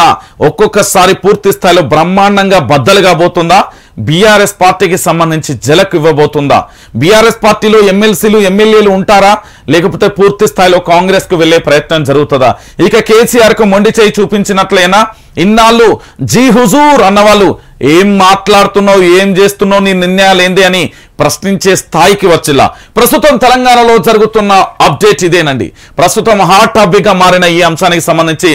ఒక్కొక్కసారి పూర్తి స్థాయిలో బ్రహ్మాండంగా బద్దలుగా పోతుందా? బీఆర్ఎస్ పార్టీకి సంబంధించి జలక్ ఇవ్వబోతుందా? బీఆర్ఎస్ పార్టీలో ఎమ్మెల్సీలు ఎమ్మెల్యేలు ఉంటారా, లేకపోతే పూర్తి స్థాయిలో కాంగ్రెస్ కు వెళ్లే ప్రయత్నం జరుగుతుందా? ఇక కేసీఆర్ కు మొండి చేయి చూపించినట్లయినా ఇన్నాళ్ళు జీ హుజూర్ అన్నవాళ్ళు ఏం మాట్లాడుతున్నావు, ఏం చేస్తున్నావు, నీ నిర్ణయాలు ఏంది అని ప్రశ్నించే స్థాయికి వచ్చిలా. ప్రస్తుతం తెలంగాణలో జరుగుతున్న అప్డేట్ ఇదేనండి. ప్రస్తుతం హాట్ టాపిక్ గా మారిన ఈ అంశానికి సంబంధించి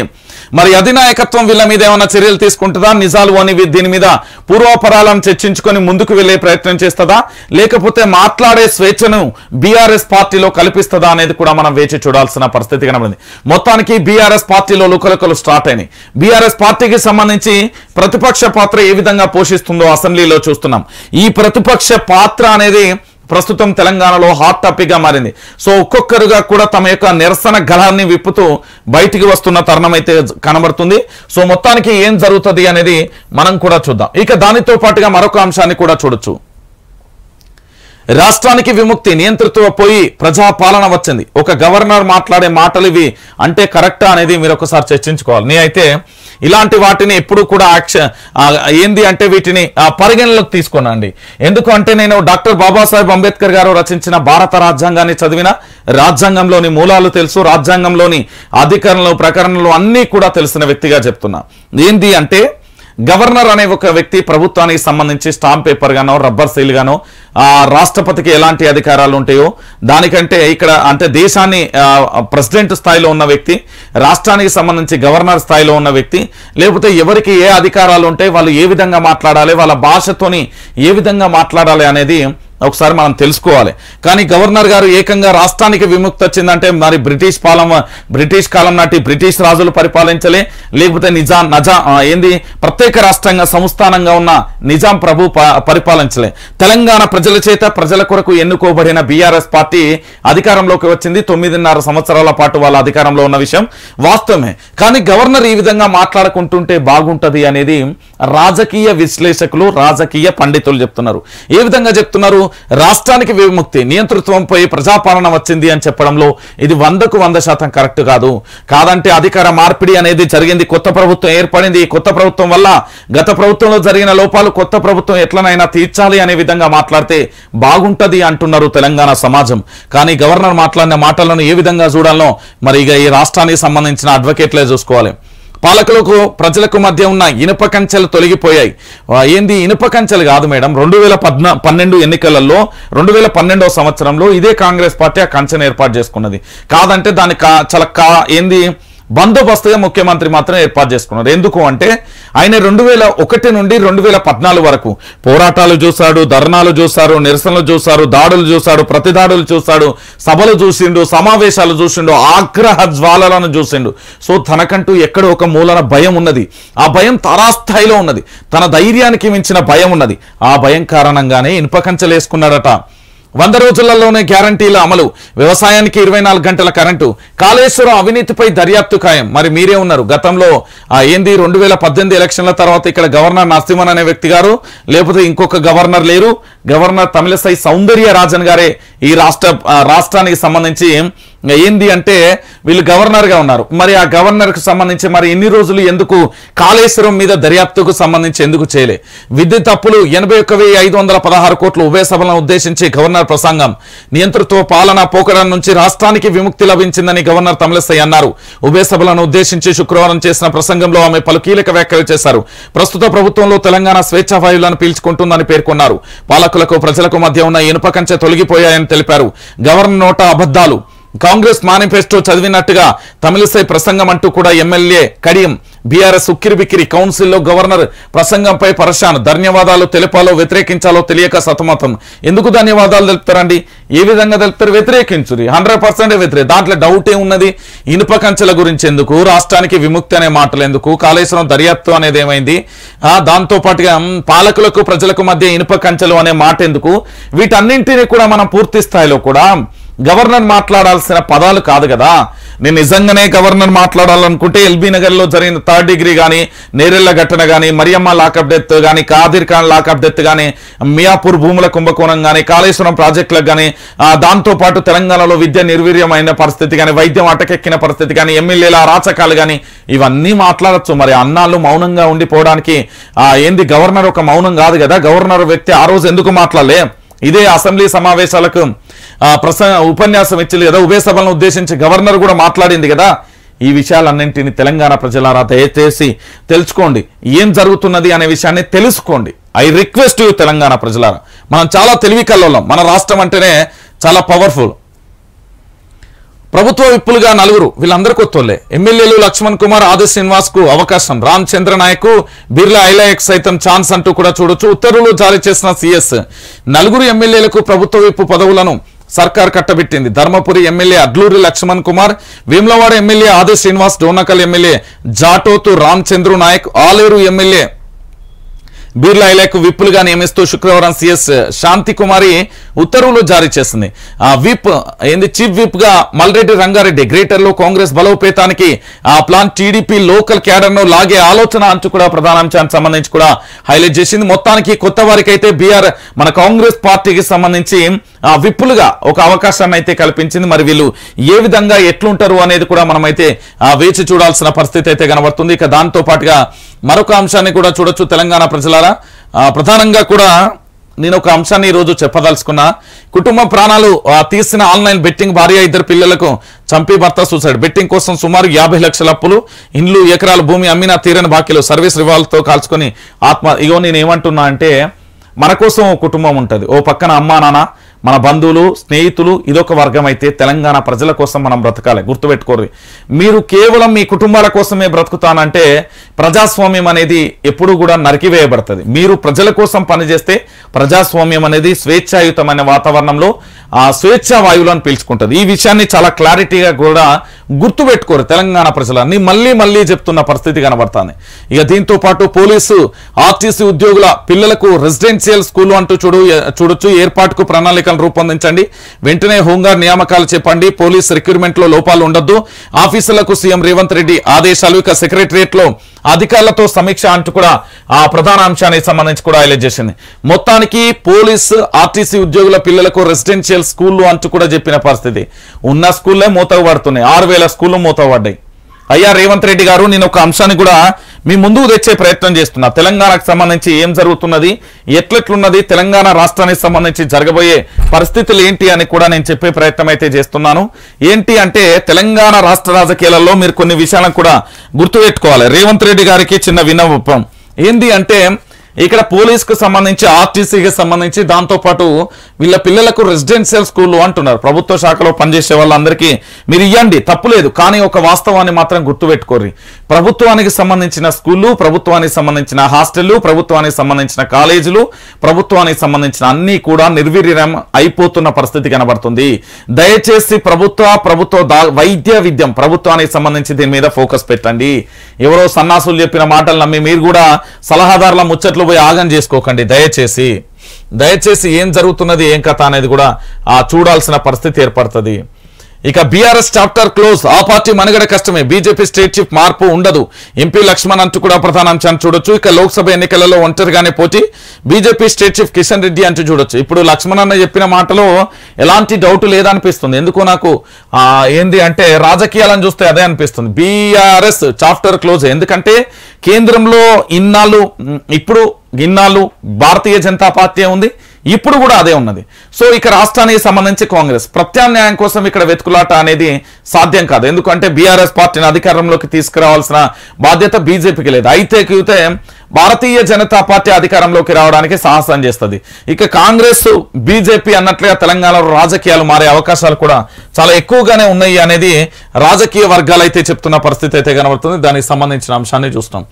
మరి అధినాయకత్వం వీళ్ళ మీద ఏమైనా చర్యలు తీసుకుంటుందా, నిజాలు అని దీని మీద పూర్వాపరాలను చర్చించుకొని ముందుకు వెళ్లే ప్రయత్నం చేస్తుందా, లేకపోతే మాట్లాడే స్వేచ్ఛను బీఆర్ఎస్ పార్టీలో కల్పిస్తుందా అనేది కూడా మనం వేచి చూడాల్సిన పరిస్థితి కనబడింది. మొత్తానికి బీఆర్ఎస్ పార్టీలో లుకలుకలు స్టార్ట్ అయినాయి. బీఆర్ఎస్ పార్టీకి సంబంధించి ప్రతిపక్ష పాత్ర ఏ విధంగా పోషిస్తుందో అసెంబ్లీలో చూస్తున్నాం. ఈ ప్రతిపక్ష పాత్ర అనేది ప్రస్తుతం తెలంగాణలో హాట్ టాపిక్ గా మారింది. సో ఒక్కొక్కరుగా కూడా తమ యొక్క నిరసన గళాన్ని విప్పుతూ బయటికి వస్తున్న తరుణం అయితే కనబడుతుంది. సో మొత్తానికి ఏం జరుగుతుంది అనేది మనం కూడా చూద్దాం. ఇక దానితో పాటుగా మరొక అంశాన్ని కూడా చూడొచ్చు. రాష్ట్రానికి విముక్తి, నియంతృత్వ పోయి ప్రజాపాలన వచ్చింది. ఒక గవర్నర్ మాట్లాడే మాటలు ఇవి అంటే కరెక్టా అనేది మీరు ఒకసారి చర్చించుకోవాలి. నేనైతే ఇలాంటి వాటిని ఎప్పుడు కూడా ఏంది అంటే వీటిని పరిగణలోకి తీసుకున్నాండి. ఎందుకు అంటే నేను డాక్టర్ బాబాసాహెబ్ అంబేద్కర్ గారు రచించిన భారత రాజ్యాంగాన్ని చదివిన, రాజ్యాంగంలోని మూలాలు తెలుసు, రాజ్యాంగంలోని అధికరణలు ప్రకరణలు అన్నీ కూడా తెలిసిన వ్యక్తిగా చెప్తున్నా. ఏంది అంటే గవర్నర్ అనే ఒక వ్యక్తి ప్రభుత్వానికి సంబంధించి స్టాంప్ పేపర్ గానో రబ్బర్ సీల్ గానో రాష్ట్రపతికి ఎలాంటి అధికారాలు ఉంటాయో దానికంటే ఇక్కడ అంటే దేశాన్ని ప్రెసిడెంట్ స్థాయిలో ఉన్న వ్యక్తి, రాష్ట్రానికి సంబంధించి గవర్నర్ స్థాయిలో ఉన్న వ్యక్తి, లేకపోతే ఎవరికి ఏ అధికారాలు ఉంటాయి, వాళ్ళు ఏ విధంగా మాట్లాడాలి, వాళ్ళ భాషతోని ఏ విధంగా మాట్లాడాలి అనేది ఒకసారి మనం తెలుసుకోవాలి. కానీ గవర్నర్ గారు ఏకంగా రాష్ట్రానికి విముక్తి వచ్చిందంటే మరి బ్రిటిష్ కాలం నాటి బ్రిటిష్ రాజులు పరిపాలించలే, లేకపోతే ఏంది ప్రత్యేక రాష్ట్రంగా సంస్థానంగా ఉన్న నిజాం ప్రభు పరిపాలించలే. తెలంగాణ ప్రజల చేత ప్రజల కొరకు ఎన్నుకోబడిన బీఆర్ఎస్ పార్టీ అధికారంలోకి వచ్చింది. 9.5 సంవత్సరాల పాటు వాళ్ళ అధికారంలో ఉన్న విషయం వాస్తవమే. కానీ గవర్నర్ ఈ విధంగా మాట్లాడుకుంటుంటే బాగుంటది అనేది రాజకీయ విశ్లేషకులు, రాజకీయ పండితులు చెప్తున్నారు. ఏ విధంగా చెప్తున్నారు? రాష్ట్రానికి విముక్తి, నియంతృత్వంపై ప్రజాపాలన వచ్చింది అని చెప్పడంలో ఇది 100కు 100% కరెక్ట్ కాదు. కాదంటే అధికార మార్పిడి అనేది జరిగింది, కొత్త ప్రభుత్వం ఏర్పడింది. కొత్త ప్రభుత్వం వల్ల గత ప్రభుత్వంలో జరిగిన లోపాలు కొత్త ప్రభుత్వం ఎట్లనైనా తీర్చాలి అనే విధంగా మాట్లాడితే బాగుంటది అంటున్నారు తెలంగాణ సమాజం. కానీ గవర్నర్ మాట్లాడిన మాటలను ఏ విధంగా చూడాలో మరి ఇక ఈ రాష్ట్రానికి సంబంధించిన అడ్వకేట్లే చూసుకోవాలి. పాలకులకు ప్రజలకు మధ్య ఉన్న ఇనుప కంచెలు తొలగిపోయాయి. ఏంది ఇనుప కంచెలు కాదు మేడం, 2012 ఎన్నికలలో 2012వ సంవత్సరంలో ఇదే కాంగ్రెస్ పార్టీ ఆ కంచెను ఏర్పాటు చేసుకున్నది. కాదంటే దాని ఏంది బందోబస్తుగా ముఖ్యమంత్రి మాత్రం ఏర్పాటు చేసుకున్నారు. ఎందుకు అంటే ఆయన 2001 నుండి 2014 వరకు పోరాటాలు చూశాడు, ధర్నాలు చూశారు, నిరసనలు చూశారు, దాడులు చూశాడు, ప్రతిదాడులు చూశాడు, సభలు చూసిండు, సమావేశాలు చూసిండు, ఆగ్రహ జ్వాలలను చూసిండు. సో తనకంటూ ఎక్కడో ఒక మూలన భయం ఉన్నది. ఆ భయం తారాస్థాయిలో ఉన్నది. తన ధైర్యానికి మించిన భయం ఉన్నది. ఆ భయం కారణంగానే ఇనుప కంచెలు వేసుకున్నాడట. 100 రోజులలోనే గ్యారంటీల అమలు, వ్యవసాయానికి 24 గంటల కరెంటు, కాళేశ్వరం అవినీతిపై దర్యాప్తు ఖాయం. మరి మీరే ఉన్నారు గతంలో 2018 ఎలక్షన్ల తర్వాత ఇక్కడ గవర్నర్ నరసింహన్ అనే వ్యక్తి గారు, లేకపోతే ఇంకొక గవర్నర్ లేరు. గవర్నర్ తమిళసై సౌందర్యరాజన్ గారే ఈ రాష్ట్రానికి సంబంధించి ఏంది అంటే వీళ్ళు గవర్నర్ గా ఉన్నారు. మరి ఆ గవర్నర్ కు సంబంధించి మరి ఎన్ని రోజులు ఎందుకు కాళేశ్వరం మీద దర్యాప్తుకు సంబంధించి ఎందుకు చేయలే? విద్యుత్ అప్పులు 81,516 కోట్లు. ఉభయ సభలను ఉద్దేశించి గవర్నర్ ప్రసంగం. నియంతృత్వ పాలన పోకడం నుంచి రాష్ట్రానికి విముక్తి లభించిందని గవర్నర్ తమిళసై అన్నారు. ఉభయ సభలను ఉద్దేశించి శుక్రవారం చేసిన ప్రసంగంలో ఆమె పలు కీలక వ్యాఖ్యలు చేశారు. ప్రస్తుత ప్రభుత్వంలో తెలంగాణ స్వేచ్ఛా వాయువులను పీల్చుకుంటుందని పేర్కొన్నారు. పాలకులకు ప్రజలకు మధ్య ఉన్న ఇనుప కంచె తొలగిపోయాయని తెలిపారు. గవర్నర్ నోట అబద్ధాలు, కాంగ్రెస్ మేనిఫెస్టో చదివినట్టుగా తమిళసై ప్రసంగం అంటూ కూడా ఎమ్మెల్యే కడియం. బీఆర్ఎస్ ఉక్కిరిబిక్కిరి. కౌన్సిల్లో గవర్నర్ ప్రసంగంపై పరశాన్. ధన్యవాదాలు తెలపాలో వ్యతిరేకించాలో తెలియక సతమతం. ఎందుకు ధన్యవాదాలు తెలుపుతారండి? ఏ విధంగా తెలుపుతారు? వ్యతిరేకించురి, 100% వ్యతిరేక. దాంట్లో డౌటే ఉన్నది. ఇనుప కంచెల గురించి ఎందుకు, రాష్ట్రానికి విముక్తి అనే మాటలు ఎందుకు, కాళేశ్వరం దర్యాప్తు అనేది ఏమైంది, దాంతో పాటుగా పాలకులకు ప్రజలకు మధ్య ఇనుప కంచెలు అనే మాట ఎందుకు? వీటన్నింటినీ కూడా మనం పూర్తి స్థాయిలో కూడా గవర్నర్ మాట్లాడాల్సిన పదాలు కాదు కదా. నేను నిజంగానే గవర్నర్ మాట్లాడాలనుకుంటే ఎల్బీ నగర్లో జరిగిన 3rd డిగ్రీ కానీ, నేరెళ్ల ఘటన కానీ, మరియమ్మ లాకప్ డెత్ కానీ, కాదిర్ ఖాన్ లాకప్ డెత్ కానీ, మియాపూర్ భూముల కుంభకోణం కానీ, కాళేశ్వరం ప్రాజెక్టులకు కానీ, దాంతోపాటు తెలంగాణలో విద్య నిర్వీర్యమైన పరిస్థితి కానీ, వైద్యం అటకెక్కిన పరిస్థితి కానీ, ఎమ్మెల్యేల అరాచకాలు కానీ, ఇవన్నీ మాట్లాడచ్చు. మరి అన్నాళ్ళు మౌనంగా ఉండిపోవడానికి ఏంది గవర్నర్ ఒక మౌనం కాదు కదా. గవర్నర్ వ్యక్తి ఆ రోజు ఎందుకు మాట్లాడలే? ఇదే అసెంబ్లీ సమావేశాలకు ఉపన్యాసం ఇచ్చింది కదా, ఉభయ సభలను ఉద్దేశించి గవర్నర్ కూడా మాట్లాడింది కదా. ఈ విషయాలన్నింటినీ తెలంగాణ ప్రజలారా దయచేసి తెలుసుకోండి. ఏం జరుగుతున్నది అనే విషయాన్ని తెలుసుకోండి. ఐ రిక్వెస్ట్ యూ తెలంగాణ ప్రజలారా. మనం చాలా తెలివి కల్లోలం. మన రాష్ట్రం అంటేనే చాలా పవర్ఫుల్. ప్రభుత్వ విప్పులుగా 4 వీళ్ళందరూ కొత్తోళ్లే. ఎమ్మెల్యేలు లక్ష్మణ్ కుమార్, ఆది శ్రీనివాస్ కు అవకాశం, రామచంద్ర నాయక్, బిర్లా ఐలాయక్ సైతం ఛాన్స్ అంటూ కూడా చూడొచ్చు. ఉత్తర్వులు జారీ చేసిన సీఎస్ 4 ఎమ్మెల్యేలకు ప్రభుత్వ విప్పు పదవులను సర్కార్ కట్టబెట్టింది. ధర్మపురి ఎమ్మెల్యే అడ్లూరి లక్ష్మణ్ కుమార్, వేములవాడ ఎమ్మెల్యే ఆది శ్రీనివాస్, డోనకల్ ఎమ్మెల్యే జాటోతు రామచంద్ర నాయక్, ఆలేరు ఎమ్మెల్యే బిర్లా ఐలాయక్ విప్పులుగా నియమిస్తూ శుక్రవారం సీఎస్ శాంతి కుమారి ఉత్తర్వులు జారీ చేసింది. చీఫ్ విప్ గా మల్రెడ్డి రంగారెడ్డి. గ్రేటర్ లో కాంగ్రెస్ బలోపేతానికి ప్లాన్, టీడీపీ లోకల్ క్యాడర్ ను లాగే ఆలోచన అంటూ కూడా ప్రధానాంశానికి సంబంధించి కూడా హైలైట్ చేసింది. మొత్తానికి కొత్త వారికి అయితే మన కాంగ్రెస్ పార్టీకి సంబంధించి విప్పులుగా ఒక అవకాశాన్ని అయితే కల్పించింది. మరి వీళ్ళు ఏ విధంగా ఎట్లుంటారు అనేది కూడా మనమైతే వేచి చూడాల్సిన పరిస్థితి అయితే కనబడుతుంది. ఇక దాంతో పాటుగా మరొక అంశాన్ని కూడా చూడొచ్చు తెలంగాణ ప్రజలారా. ప్రధానంగా కూడా నేను ఒక అంశాన్ని ఈరోజు చెప్పదలుచుకున్నా. కుటుంబ ప్రాణాలు తీసిన ఆన్లైన్ బెట్టింగ్, భార్య 2 పిల్లలకు చంపి భర్త సూసైడ్. బెట్టింగ్ కోసం సుమారు 50 లక్షల అప్పులు, ఇండ్లు ఎకరాల భూమి అమ్మినా తీరని బాకీలు, సర్వీస్ రివాల్వ్తో కాల్చుకొని ఆత్మ. ఇగో నేను ఏమంటున్నా అంటే మన కోసం ఓ కుటుంబం ఉంటుంది, ఓ పక్కన అమ్మా నాన్న, మన బంధువులు, స్నేహితులు, ఇదొక వర్గం అయితే తెలంగాణ ప్రజల కోసం మనం బ్రతకాలి. గుర్తుపెట్టుకోరు. మీరు కేవలం మీ కుటుంబాల కోసమే బ్రతుకుతానంటే ప్రజాస్వామ్యం అనేది ఎప్పుడు కూడా నరికివేయబడుతుంది. మీరు ప్రజల కోసం పనిచేస్తే ప్రజాస్వామ్యం అనేది స్వేచ్ఛాయుతమైన వాతావరణంలో స్వేచ్ఛా వాయువులను పీల్చుకుంటుంది. ఈ విషయాన్ని చాలా క్లారిటీగా కూడా గుర్తుపెట్టుకోరు తెలంగాణ ప్రజలని మళ్ళీ చెప్తున్న పరిస్థితి కనబడుతుంది. ఇక దీంతో పాటు పోలీసు, ఆర్టీసీ ఉద్యోగుల పిల్లలకు రెసిడెన్షియల్ స్కూల్ అంటూ చూడొచ్చు. ఏర్పాటుకు ప్రణాళికలు రూపొందించండి, వెంటనే హోంగార్డ్ నియామకాలు చెప్పండి, పోలీస్ రిక్రూట్మెంట్ లో లోపాలు ఉండొద్దు, ఆఫీసులకు సీఎం రేవంత్ రెడ్డి ఆదేశాలు. ఇక సెక్రటరియట్ లో అధికారులతో సమీక్ష అంటూ కూడా ప్రధాన అంశానికి సంబంధించి కూడా హైలైట్ చేసింది. మొత్తానికి పోలీసు, ఆర్టీసీ ఉద్యోగుల పిల్లలకు రెసిడెన్షియల్ స్కూళ్ళు అంటూ కూడా చెప్పిన పరిస్థితి. ఉన్న స్కూల్లే మూతకు పడుతున్నాయి. 6000 స్కూళ్ళు మూతకు పడ్డాయి. అయ్యా రేవంత్ రెడ్డి గారు, నేను ఒక అంశాన్ని కూడా మీ ముందుకు తెచ్చే ప్రయత్నం చేస్తున్నా. తెలంగాణకు సంబంధించి ఏం జరుగుతున్నది, ఎట్లెట్లున్నది, తెలంగాణ రాష్ట్రానికి సంబంధించి జరగబోయే పరిస్థితులు ఏంటి అని కూడా నేను చెప్పే ప్రయత్నం అయితే చేస్తున్నాను. ఏంటి అంటే తెలంగాణ రాష్ట్ర రాజకీయాలలో మీరు కొన్ని విషయాలను కూడా గుర్తుపెట్టుకోవాలి. రేవంత్ రెడ్డి గారికి చిన్న విన్నపం ఏంది అంటే, ఇక్కడ పోలీసుకు సంబంధించి, ఆర్టీసీకి సంబంధించి, దాంతోపాటు వీళ్ళ పిల్లలకు రెసిడెన్షియల్ స్కూళ్ళు అంటున్నారు. ప్రభుత్వ శాఖలో పనిచేసే వాళ్ళందరికీ మీరు ఇవ్వండి, తప్పులేదు. కానీ ఒక వాస్తవాన్ని మాత్రం గుర్తుపెట్టుకోర్రి. ప్రభుత్వానికి సంబంధించిన స్కూళ్ళు, ప్రభుత్వానికి సంబంధించిన హాస్టళ్లు, ప్రభుత్వానికి సంబంధించిన కాలేజీలు, ప్రభుత్వానికి సంబంధించిన అన్ని కూడా నిర్వీర్యం అయిపోతున్న పరిస్థితి కనబడుతుంది. దయచేసి ప్రభుత్వ వైద్య విద్యం ప్రభుత్వానికి సంబంధించి దీని మీద ఫోకస్ పెట్టండి. ఎవరో సన్నాసులు చెప్పిన మాటలు నమ్మి మీరు కూడా సలహాదారుల ముచ్చట్లు పోయి ఆగం చేసుకోకండి. దయచేసి ఏం జరుగుతున్నది, ఏం కథ అనేది కూడా చూడాల్సిన పరిస్థితి ఏర్పడుతుంది. ఇక బీఆర్ఎస్ చాప్టర్ క్లోజ్, ఆ పార్టీ మనుగడ కష్టమే, బీజేపీ స్టేట్ చీఫ్ మార్పు ఉండదు, ఎంపీ లక్ష్మణ్ అంటూ కూడా ప్రధాన అంశాన్ని చూడొచ్చు. ఇక లోక్సభ ఎన్నికలలో ఒంటరిగానే పోటీ, BJP state chief Kishan Reddy అంటూ చూడొచ్చు. ఇప్పుడు లక్ష్మణ్ అన్న చెప్పిన మాటలో ఎలాంటి డౌట్ లేదనిపిస్తుంది. ఎందుకో నాకు ఏంది అంటే రాజకీయాలను చూస్తే అదే అనిపిస్తుంది. BRS chapter close. ఎందుకంటే కేంద్రంలో ఇన్నాళ్ళు భారతీయ జనతా పార్టీ ఉంది, ఇప్పుడు కూడా అదే ఉన్నది. సో ఇక రాష్ట్రానికి సంబంధించి కాంగ్రెస్ ప్రత్యామ్నాయం కోసం ఇక్కడ వెతుకులాట అనేది సాధ్యం కాదు. ఎందుకంటే బీఆర్ఎస్ పార్టీని అధికారంలోకి తీసుకురావాల్సిన బాధ్యత బీజేపీకి లేదు. అయితే భారతీయ జనతా పార్టీ అధికారంలోకి రావడానికి సాహసం చేస్తుంది. ఇక కాంగ్రెస్, బీజేపీ అన్నట్లుగా తెలంగాణలో రాజకీయాలు మారే అవకాశాలు కూడా చాలా ఎక్కువగానే ఉన్నాయి అనేది రాజకీయ వర్గాలు అయితే చెప్తున్న పరిస్థితి అయితే కనబడుతుంది. దానికి సంబంధించిన అంశాన్ని చూస్తాం.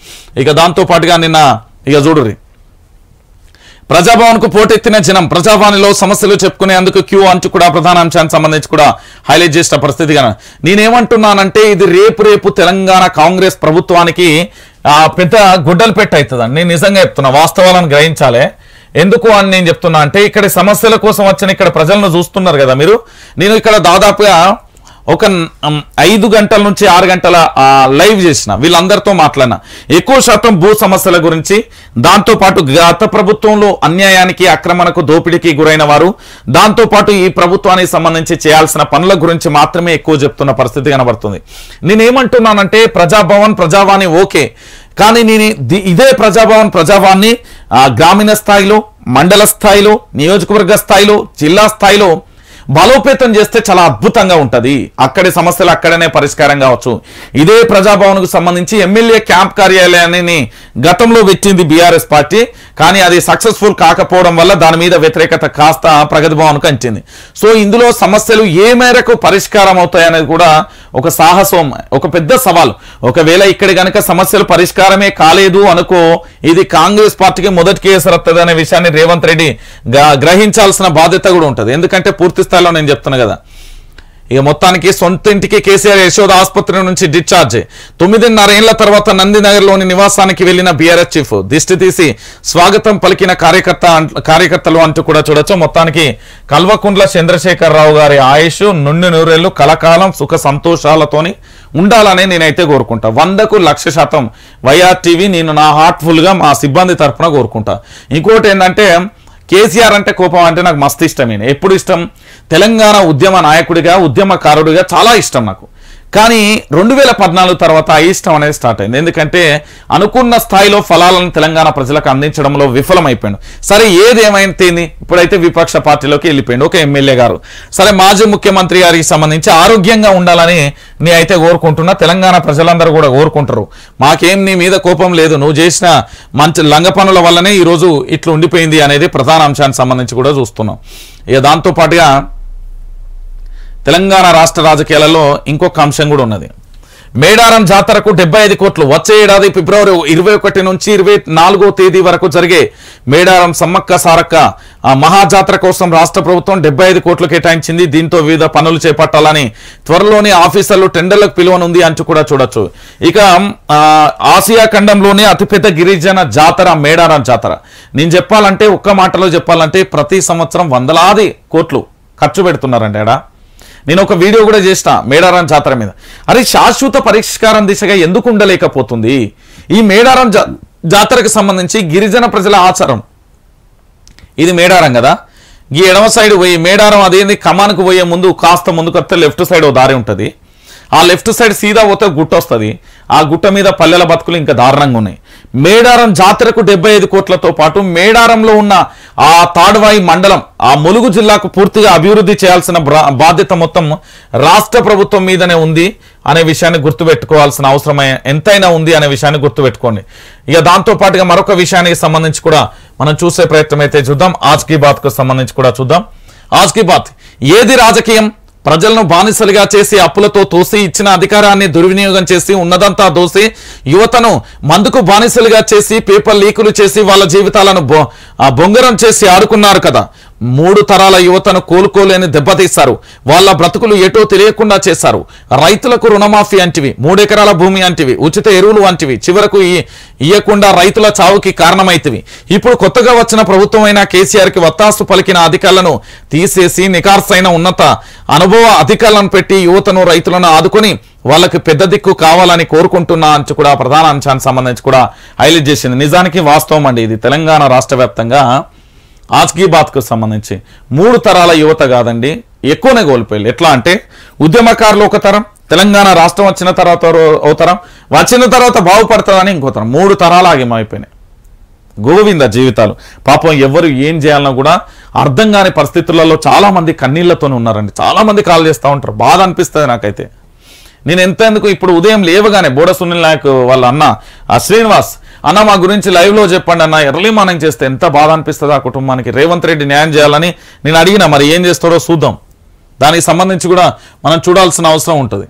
ఇక దాంతో పాటుగా నిన్న చూడుర్రి, ప్రజాభవన్ కు పోటెత్తిన జనం, ప్రజావాణిలో సమస్యలు చెప్పుకునేందుకు క్యూ అంటూ కూడా ప్రధాన అంశానికి సంబంధించి కూడా హైలైట్ చేసిన పరిస్థితి. నేనేమంటున్నానంటే ఇది రేపు తెలంగాణ కాంగ్రెస్ ప్రభుత్వానికి పెద్ద గుడ్డలు పెట్టవుతుందండి. నేను నిజంగా చెప్తున్నా, వాస్తవాలను గ్రహించాలి. ఎందుకు అని నేను చెప్తున్నా అంటే ఇక్కడ సమస్యల కోసం వచ్చిన ఇక్కడ ప్రజలను చూస్తున్నారు కదా మీరు. నేను ఇక్కడ దాదాపుగా ఒక 5 గంటల నుంచి 6 గంటల లైవ్ చేసిన, వీళ్ళందరితో మాట్లాడినా. ఎక్కువ శాతం భూ సమస్యల గురించి, దాంతోపాటు గత ప్రభుత్వంలో అన్యాయానికి, ఆక్రమణకు, దోపిడీకి గురైన వారు, దాంతోపాటు ఈ ప్రభుత్వానికి సంబంధించి చేయాల్సిన పనుల గురించి మాత్రమే ఎక్కువ చెప్తున్న పరిస్థితి కనబడుతుంది. నేనేమంటున్నానంటే ప్రజాభవన్, ప్రజావాణి ఓకే, కానీ నేను ఇదే ప్రజాభవన్, ప్రజావాణి గ్రామీణ స్థాయిలో, మండల స్థాయిలో, నియోజకవర్గ స్థాయిలో, జిల్లా స్థాయిలో బలోపేతం చేస్తే చాలా అద్భుతంగా ఉంటది. అక్కడి సమస్యలు అక్కడనే పరిష్కారం కావచ్చు. ఇదే ప్రజాభవన్కు సంబంధించి ఎమ్మెల్యే క్యాంప్ కార్యాలయాన్ని గతంలో పెట్టింది బీఆర్ఎస్ పార్టీ, కానీ అది సక్సెస్ఫుల్ కాకపోవడం వల్ల దాని మీద వ్యతిరేకత కాస్త ప్రగతి భవన్కు అంచింది. సో ఇందులో సమస్యలు ఏ మేరకు పరిష్కారం అవుతాయనేది కూడా ఒక సాహసం, ఒక పెద్ద సవాల్. ఒకవేళ ఇక్కడ కనుక సమస్యలు పరిష్కారమే కాలేదు అనుకో, ఇది కాంగ్రెస్ పార్టీకి మొదటి కేసరత్తది అనే విషయాన్ని రేవంత్ రెడ్డి గ్రహించాల్సిన బాధ్యత కూడా ఉంటుంది. ఎందుకంటే పూర్తి స్థాయిలో నేను చెప్తున్నా కదా, ఇక మొత్తానికి సొంత ఇంటికి కేసీఆర్ యశోద ఆసుపత్రి నుంచి డిశ్చార్జ్. 9.5 ఏళ్ల తర్వాత నందినగర్లోని నివాసానికి వెళ్లిన బీఆర్ఎస్ చీఫ్ దిష్టి తీసి స్వాగతం పలికిన కార్యకర్తలు అంటూ కూడా చూడొచ్చు. మొత్తానికి కల్వకుంట్ల చంద్రశేఖరరావు గారి ఆయుష్ నుండి నూరేళ్లు కలకాలం సుఖ సంతోషాలతోని ఉండాలని నేనైతే కోరుకుంటా. 100కు 1,00,000% వైఆర్టీవీ నేను నా హార్ట్ఫుల్ గా మా సిబ్బంది తరఫున కోరుకుంటా. ఇంకోటి ఏంటంటే కేసీఆర్ అంటే కోపం అంటే నాకు మస్తు ఇష్టమే. ఎప్పుడు ఇష్టం? తెలంగాణ ఉద్యమ నాయకుడిగా, ఉద్యమకారుడిగా చాలా ఇష్టం నాకు. కానీ 2014 తర్వాత ఆ ఇష్టం అనేది స్టార్ట్ అయింది. ఎందుకంటే అనుకున్న స్థాయిలో ఫలాలను తెలంగాణ ప్రజలకు అందించడంలో విఫలమైపోయాడు. సరే ఏదేమైతేంది, ఇప్పుడైతే విపక్ష పార్టీలోకి వెళ్ళిపోయాడు ఒక ఎమ్మెల్యే గారు. సరే మాజీ ముఖ్యమంత్రి గారికి సంబంధించి ఆరోగ్యంగా ఉండాలని నీ అయితే కోరుకుంటున్నా, తెలంగాణ ప్రజలందరూ కూడా కోరుకుంటారు. మాకేం నీ మీద కోపం లేదు, నువ్వు చేసిన మంచి లంగ పనుల వల్లనే ఈరోజు ఇట్లా ఉండిపోయింది అనేది ప్రధాన అంశానికి సంబంధించి కూడా చూస్తున్నాం. ఇక దాంతోపాటుగా తెలంగాణ రాష్ట్ర రాజకీయాలలో ఇంకొక అంశం కూడా ఉన్నది. మేడారం జాతరకు 75 కోట్లు వచ్చే ఏడాది ఫిబ్రవరి 21 నుంచి 24వ తేదీ వరకు జరిగే మేడారం సమ్మక్క సారక్క మహాజాతర కోసం రాష్ట్ర ప్రభుత్వం 75 కోట్లు కేటాయించింది. దీంతో వివిధ పనులు చేపట్టాలని త్వరలోనే ఆఫీసర్లు టెండర్లకు పిలువనుంది అంటూ కూడా చూడొచ్చు. ఇక ఆసియా ఖండంలోనే అతిపెద్ద గిరిజన జాతర మేడారం జాతర. నేను చెప్పాలంటే ఒక్క మాటలో చెప్పాలంటే ప్రతి సంవత్సరం వందలాది కోట్లు ఖర్చు పెడుతున్నారండి ఆడ. నేను ఒక వీడియో కూడా చేసిన మేడారం జాతర మీద. అరే శాశ్వత పరిష్కారం దిశగా ఎందుకు ఉండలేకపోతుంది? ఈ మేడారం జాతరకు సంబంధించి గిరిజన ప్రజల ఆచారం, ఇది మేడారం కదా, ఈ ఎడమ సైడ్ పోయి మేడారం అదేంది కమాన్కు పోయే ముందు కాస్త ముందుకు వస్తే లెఫ్ట్ సైడ్ ఓ దారి ఉంటుంది. ఆ లెఫ్ట్ సైడ్ సీదా పోతే గుట్ట వస్తుంది. ఆ గుట్ట మీద పల్లెల బతుకులు ఇంకా దారుణంగా ఉన్నాయి. మేడారం జాతరకు 75 కోట్లతో పాటు మేడారంలో ఉన్న ఆ తాడ్వాయి మండలం, ఆ ములుగు జిల్లాకు పూర్తిగా అభివృద్ధి చేయాల్సిన బాధ్యత మొత్తం రాష్ట్ర ప్రభుత్వం మీదనే ఉంది అనే విషయాన్ని గుర్తుపెట్టుకోవాల్సిన అవసరం ఎంతైనా ఉంది అనే విషయాన్ని గుర్తుపెట్టుకోండి. ఇక దాంతో పాటుగా మరొక విషయానికి సంబంధించి కూడా మనం చూసే ప్రయత్నం అయితే చూద్దాం. ఆజ్ కీ బాత్ కు సంబంధించి కూడా చూద్దాం. ఆజ్ కీ బాత్, ఏది రాజకీయం? ప్రజలను బానిసలుగా చేసి అప్పులతో తోసి ఇచ్చిన అధికారాన్ని దుర్వినియోగం చేసి ఉన్నదంతా దోసి యువతను మందుకు బానిసలుగా చేసి పేపర్ లీకులు చేసి వాళ్ళ జీవితాలను బొంగరం చేసి ఆడుకున్నారు కదా. 3 తరాల యువతను కోలుకోలేని దెబ్బతీశారు. వాళ్ళ బ్రతుకులు ఎటో తెలియకుండా చేశారు. రైతులకు రుణమాఫీ అంటివి, 3 ఎకరాల భూమి అంటివి, ఉచిత ఎరువులు వంటివి చివరకు ఇయ్యకుండా రైతుల చావుకి కారణమైతివి. ఇప్పుడు కొత్తగా వచ్చిన ప్రభుత్వం అయిన కేసీఆర్కి వత్తాసు పలికిన అధికారులను తీసేసి నికార్సైన ఉన్నత అనుభవ అధికారులను పెట్టి యువతను, రైతులను ఆదుకొని వాళ్ళకి పెద్ద దిక్కు కావాలని కోరుకుంటున్నా అని కూడా ప్రధాన అంశానికి సంబంధించి కూడా హైలైట్ చేసింది. నిజానికి వాస్తవం అండి, ఇది తెలంగాణ రాష్ట్ర వ్యాప్తంగా ఆజ్ కీ బాత్ కు సంబంధించి 3 తరాల యువత కాదండి, ఎక్కువనే కోల్పోయారు. ఎట్లా అంటే ఉద్యమకారులు ఒక తరం, తెలంగాణ రాష్ట్రం వచ్చిన తర్వాత ఓ తరం, వచ్చిన తర్వాత బాగుపడుతుందని ఇంకో తరం, 3 తరాలు ఆగిమైపోయినాయి. గోవింద జీవితాలు. పాపం ఎవరు ఏం చేయాలన్నా కూడా అర్థం కాని పరిస్థితులలో చాలా మంది కన్నీళ్లతోనే ఉన్నారండి. చాలా మంది కాల్ చేస్తూ ఉంటారు. బాధ అనిపిస్తుంది నాకైతే. నేను ఎంతెందుకు ఇప్పుడు ఉదయం లేవగానే బోడ సునీల్ నాయక్ వాళ్ళ అన్న శ్రీనివాస్ అన్న మా గురించి లైవ్ లో చెప్పండి అన్న, ఎర్లీ మార్నింగ్ చేస్తే ఎంత బాధ అనిపిస్తుంది ఆ కుటుంబానికి. రేవంత్ రెడ్డి న్యాయం చేయాలని నేను అడిగినా, మరి ఏం చేస్తారో చూద్దాం. దానికి సంబంధించి కూడా మనం చూడాల్సిన అవసరం ఉంటుంది.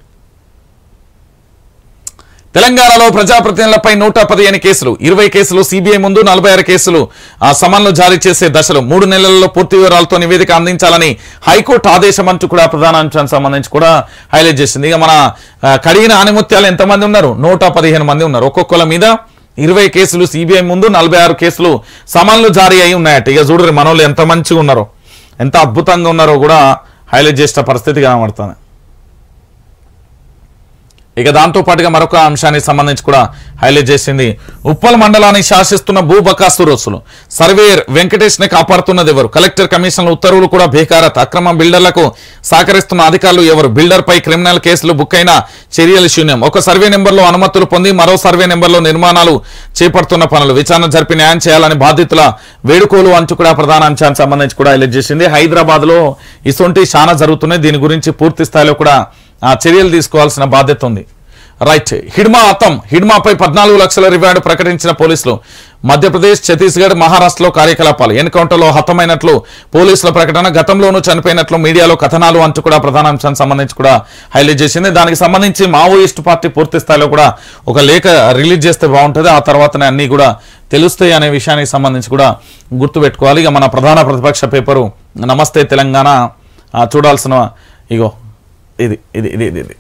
తెలంగాణలో ప్రజాప్రతినిధులపై 115 కేసులు, 20 కేసులు సిబిఐ ముందు, 46 కేసులు సమన్లు జారీ చేసే దశలు. 3 నెలల్లో పూర్తి వివరాలతో నివేదిక అందించాలని హైకోర్టు ఆదేశం అంటూ కూడా ప్రధాన అంశానికి సంబంధించి కూడా హైలైట్ చేసింది. ఇక మన కడిగిన ఆనిముత్యాలు ఎంతమంది ఉన్నారు? 115 మంది ఉన్నారు. ఒక్కొక్కల మీద 20 కేసులు సిబిఐ ముందు, 46 కేసులు సమన్లు జారీ అయి ఉన్నాయట. ఇక చూడరు మనోళ్ళు ఎంత మంచిగా ఉన్నారో, ఎంత అద్భుతంగా ఉన్నారో కూడా హైలైట్ చేసిన పరిస్థితి కనబడుతుంది. ఇక దాంతో పాటుగా మరొక అంశానికి సంబంధించి కూడా హైలైట్ చేసింది, ఉప్పల్ మండలాన్ని శాసిస్తున్న భూబకాసురసులు. సర్వేయర్ వెంకటేష్ ని కాపాడుతున్నది ఎవరు? కలెక్టర్ కమిషనర్ ఉత్తర్వులు కూడా బేఖారత్. అక్రమ బిల్డర్లకు సహకరిస్తున్న అధికారులు ఎవరు? బిల్డర్ పై క్రిమినల్ కేసులు బుక్ అయిన చర్యలు శూన్యం. ఒక సర్వే నెంబర్లో అనుమతులు పొంది మరో సర్వే నెంబర్లో నిర్మాణాలు చేపడుతున్న పనులు. విచారణ జరిపి న్యాయం చేయాలని బాధితుల వేడుకోలు అంటూ కూడా ప్రధాన అంశానికి సంబంధించి కూడా హైలైట్ చేసింది. హైదరాబాద్ లో ఇటువంటి చాలా జరుగుతున్నాయి. దీని గురించి పూర్తి స్థాయిలో కూడా చర్యలు తీసుకోవాల్సిన బాధ్యత ఉంది. రైట్. హిడ్మాపై 14 లక్షల రివార్డు ప్రకటించిన పోలీసులు. మధ్యప్రదేశ్, ఛత్తీస్గఢ్, మహారాష్ట్రలో కార్యకలాపాలు. ఎన్కౌంటర్లో హతమైనట్లు పోలీసుల ప్రకటన. గతంలోనూ చనిపోయినట్లు మీడియాలో కథనాలు అంటూ కూడా ప్రధాన అంశానికి సంబంధించి కూడా హైలైట్ చేసింది. దానికి సంబంధించి మావోయిస్టు పార్టీ పూర్తి స్థాయిలో కూడా ఒక లేఖ రిలీజ్ చేస్తే బాగుంటుంది. ఆ తర్వాతనే అన్నీ కూడా తెలుస్తాయి అనే విషయానికి సంబంధించి కూడా గుర్తుపెట్టుకోవాలి. ఇక మన ప్రధాన ప్రతిపక్ష పేపరు నమస్తే తెలంగాణ చూడాల్సిన ఇగో ఇది ఇది ఇది ఇది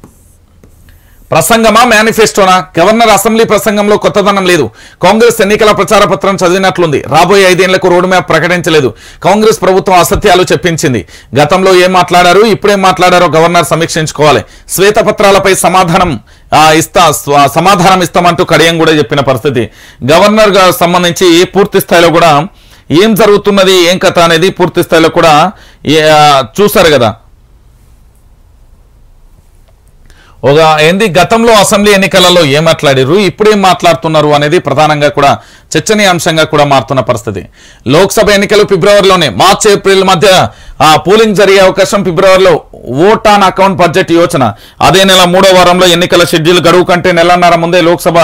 ప్రసంగమా మేనిఫెస్టోనా? గవర్నర్ అసెంబ్లీ ప్రసంగంలో కొత్తదనం లేదు. కాంగ్రెస్ ఎన్నికల ప్రచార పత్రం చదివినట్లుంది. రాబోయే 5 ఏళ్లకు రోడ్ మ్యాప్ ప్రకటించలేదు. కాంగ్రెస్ ప్రభుత్వం అసత్యాలు చెప్పించింది. గతంలో ఏం మాట్లాడారు, ఇప్పుడేం మాట్లాడారో గవర్నర్ సమీక్షించుకోవాలి. శ్వేతపత్రాలపై సమాధానం ఇస్తామంటూ కడియం కూడా చెప్పిన పరిస్థితి. గవర్నర్ గా సంబంధించి పూర్తి స్థాయిలో కూడా ఏం జరుగుతున్నది, ఏం కథ అనేది పూర్తి స్థాయిలో కూడా చూసారు కదా. ఒక ఏంది గతంలో అసెంబ్లీ ఎన్నికలలో ఏం మాట్లాడారు, ఇప్పుడేం మాట్లాడుతున్నారు అనేది ప్రధానంగా కూడా చర్చనీయాంశంగా కూడా మారుతున్న పరిస్థితి. లోక్సభ ఎన్నికలు ఫిబ్రవరిలోనే, మార్చి ఏప్రిల్ మధ్య పోలింగ్ జరిగే అవకాశం. ఫిబ్రవరిలో ఓట్ ఆన్ అకౌంట్ బడ్జెట్ యోచన. అదే నెల 3వ వారంలో ఎన్నికల షెడ్యూల్. గడువు కంటే నెలన్నర ముందే లోక్సభ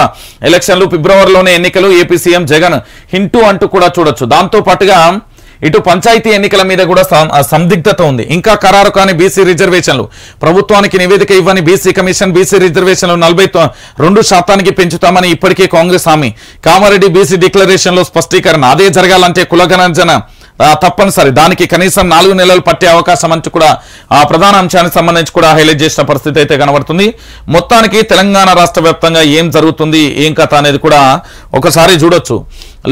ఎలక్షన్లు. ఫిబ్రవరిలోనే ఎన్నికలు. ఏపీ సీఎం జగన్ హింటూ అంటూ కూడా చూడొచ్చు. దాంతో పాటుగా ఇటు పంచాయతీ ఎన్నికల మీద కూడా సందిగ్ధత ఉంది. ఇంకా ఖరారు కాని బీసీ రిజర్వేషన్లు. ప్రభుత్వానికి నివేదిక ఇవ్వని బీసీ కమిషన్. బీసీ రిజర్వేషన్లు 42% పెంచుతామని ఇప్పటికే కాంగ్రెస్ హామీ. కామారెడ్డి బీసీ డిక్లరేషన్ లో స్పష్టీకరణ. అదే జరగాలంటే కులగణన తప్పనిసరి. దానికి కనీసం 4 నెలలు పట్టే అవకాశం అంటూ కూడా ప్రధాన అంశానికి సంబంధించి కూడా హైలైట్ చేసిన పరిస్థితి అయితే కనబడుతుంది. మొత్తానికి తెలంగాణ రాష్ట్ర వ్యాప్తంగా ఏం జరుగుతుంది, ఏం కథ అనేది కూడా ఒకసారి చూడొచ్చు.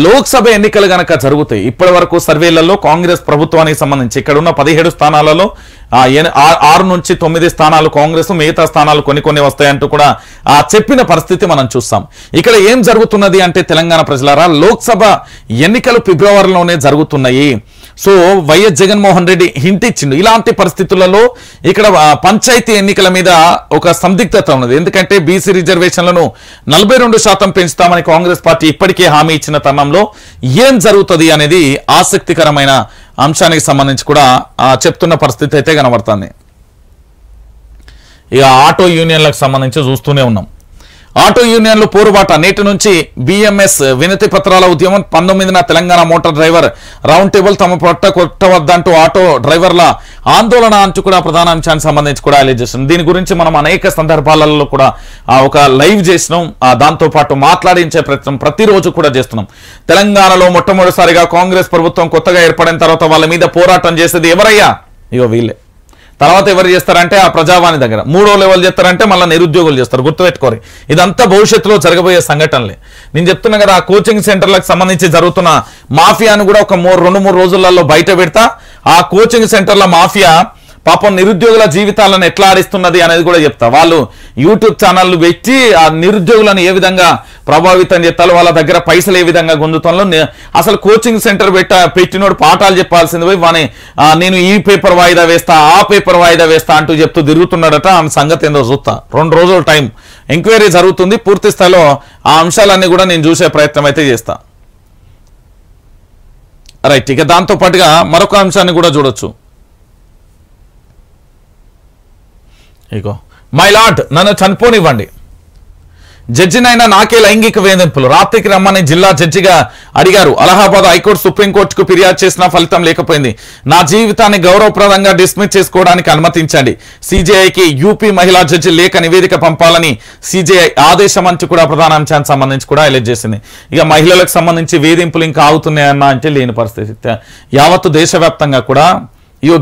లోక్సభ ఎన్నికలు గనక జరుగుతాయి, ఇప్పటి వరకు సర్వేలలో కాంగ్రెస్ ప్రభుత్వానికి సంబంధించి ఇక్కడ ఉన్న 17 స్థానాలలో 6 నుంచి 9 స్థానాలు కాంగ్రెస్, మిగతా స్థానాలు కొన్ని వస్తాయంటూ కూడా చెప్పిన పరిస్థితి మనం చూస్తాం. ఇక్కడ ఏం జరుగుతున్నది అంటే తెలంగాణ ప్రజలారా, లోక్సభ ఎన్నికలు ఫిబ్రవరిలోనే జరుగుతున్నాయి. So YS Jaganmohan Reddy hint ఇచ్చిండు. ఇలాంటి పరిస్థితులలో ఇక్కడ పంచాయతీ ఎన్నికల మీద ఒక సందిగ్ధత ఉన్నది. ఎందుకంటే బీసీ రిజర్వేషన్లను 42% పెంచుతామని కాంగ్రెస్ పార్టీ ఇప్పటికే హామీ ఇచ్చిన తరుణంలో ఏం జరుగుతుంది అనేది ఆసక్తికరమైన అంశానికి సంబంధించి కూడా చెప్తున్న పరిస్థితి అయితే కనబడుతుంది. ఇక ఆటో యూనియన్లకు సంబంధించి చూస్తూనే ఉన్నాం. ఆటో యూనియన్లు పోరుబాట. నేటి నుంచి బిఎంఎస్ వినతి పత్రాల ఉద్యమం. 19న Telangana motor driver round table. తమ పొట్ట కొట్టవద్దంటూ ఆటో డ్రైవర్ల ఆందోళన అంటూ కూడా ప్రధాన అంశానికి సంబంధించి కూడా హైలైట్ చేస్తున్నాం. దీని గురించి మనం అనేక సందర్భాలలో కూడా ఒక లైవ్ చేసినాం. దాంతో పాటు మాట్లాడించే ప్రయత్నం ప్రతిరోజు కూడా చేస్తున్నాం. తెలంగాణలో మొట్టమొదటిసారిగా కాంగ్రెస్ ప్రభుత్వం కొత్తగా ఏర్పడిన తర్వాత వాళ్ళ మీద పోరాటం చేసేది ఎవరయ్యా? ఇగో వీళ్ళే. తర్వాత ఎవరు చేస్తారంటే ఆ ప్రజావాణి దగ్గర. 3వ లెవెల్ చేస్తారంటే మళ్ళీ నిరుద్యోగులు చేస్తారు. గుర్తుపెట్టుకోరు, ఇదంతా భవిష్యత్తులో జరగబోయే సంఘటనలే. నేను చెప్తున్నా కదా, ఆ కోచింగ్ సెంటర్లకు సంబంధించి జరుగుతున్న మాఫియాను కూడా ఒక 2-3 రోజులలో బయట పెడతా. ఆ కోచింగ్ సెంటర్ల మాఫియా పాపం నిరుద్యోగుల జీవితాలను ఎట్లా ఆడిస్తున్నది అనేది కూడా చెప్తా. వాళ్ళు యూట్యూబ్ ఛానళ్లు పెట్టి ఆ నిరుద్యోగులను ఏ విధంగా ప్రభావితం చేస్తారు, వాళ్ళ దగ్గర పైసలు ఏ విధంగా గుంజుతాలో. అసలు కోచింగ్ సెంటర్ పెట్టినోడు పాఠాలు చెప్పాల్సింది పోయి వాని నేను ఈ పేపర్ వాయిదా వేస్తా, ఆ పేపర్ వాయిదా వేస్తా అంటూ చెప్తూ తిరుగుతున్నాడట. ఆ సంగతి ఏందో చూస్తా. 2 రోజుల టైం ఎంక్వైరీ జరుగుతుంది. పూర్తి స్థాయిలో ఆ అంశాలన్నీ కూడా నేను చూసే ప్రయత్నం అయితే చేస్తా. రైట్. ఇక దాంతో పాటుగా మరొక అంశాన్ని కూడా చూడొచ్చు. ఇగో, మై లార్డ్ నన్ను చనిపోనివ్వండి, జడ్జినైనా నాకే లైంగిక వేధింపులు. రాత్రికి రమ్మని జిల్లా జడ్జిగా అడిగారు. అలహాబాద్ హైకోర్టు సుప్రీంకోర్టుకు ఫిర్యాదు చేసినా ఫలితం లేకపోయింది. నా జీవితాన్ని గౌరవప్రదంగా డిస్మిస్ చేసుకోవడానికి అనుమతించండి. సిజేఐకి యూపీ మహిళా జడ్జి లేఖ నివేదిక పంపాలని సిజేఐ ఆదేశం అంటూ కూడా ప్రధాన అంశానికి సంబంధించి కూడా హైలైట్ చేసింది. ఇక మహిళలకు సంబంధించి వేధింపులు ఇంకా ఆగుతున్నాయన్న అంటే లేని పరిస్థితి. యావత్తు దేశవ్యాప్తంగా కూడా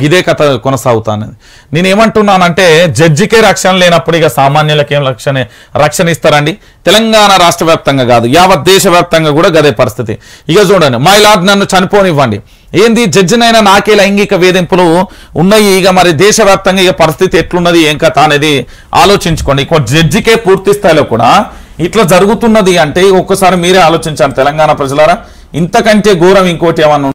ఇదే కథ కొనసాగుతానది. నేనేమంటున్నానంటే జడ్జికే రక్షణ లేనప్పుడు ఇక సామాన్యులకి ఏం రక్షణ ఇస్తారండి? తెలంగాణ రాష్ట్ర వ్యాప్తంగా కాదు, యావత్ దేశవ్యాప్తంగా కూడా గదే పరిస్థితి. ఇక చూడండి, మై లార్డ్ నన్ను చనిపోనివ్వండి, ఏంది జడ్జినైనా నాకే లైంగిక వేధింపులు ఉన్నాయి. ఇక మరి దేశవ్యాప్తంగా ఇక పరిస్థితి ఎట్లున్నది ఏం కథ అనేది ఆలోచించుకోండి. ఇక జడ్జికే పూర్తి స్థాయిలో కూడా ఇట్లా జరుగుతున్నది అంటే ఒక్కసారి మీరే ఆలోచించండి తెలంగాణ ప్రజలారా. ఇంతకంటే ఘోరం ఇంకోటి ఏమన్నా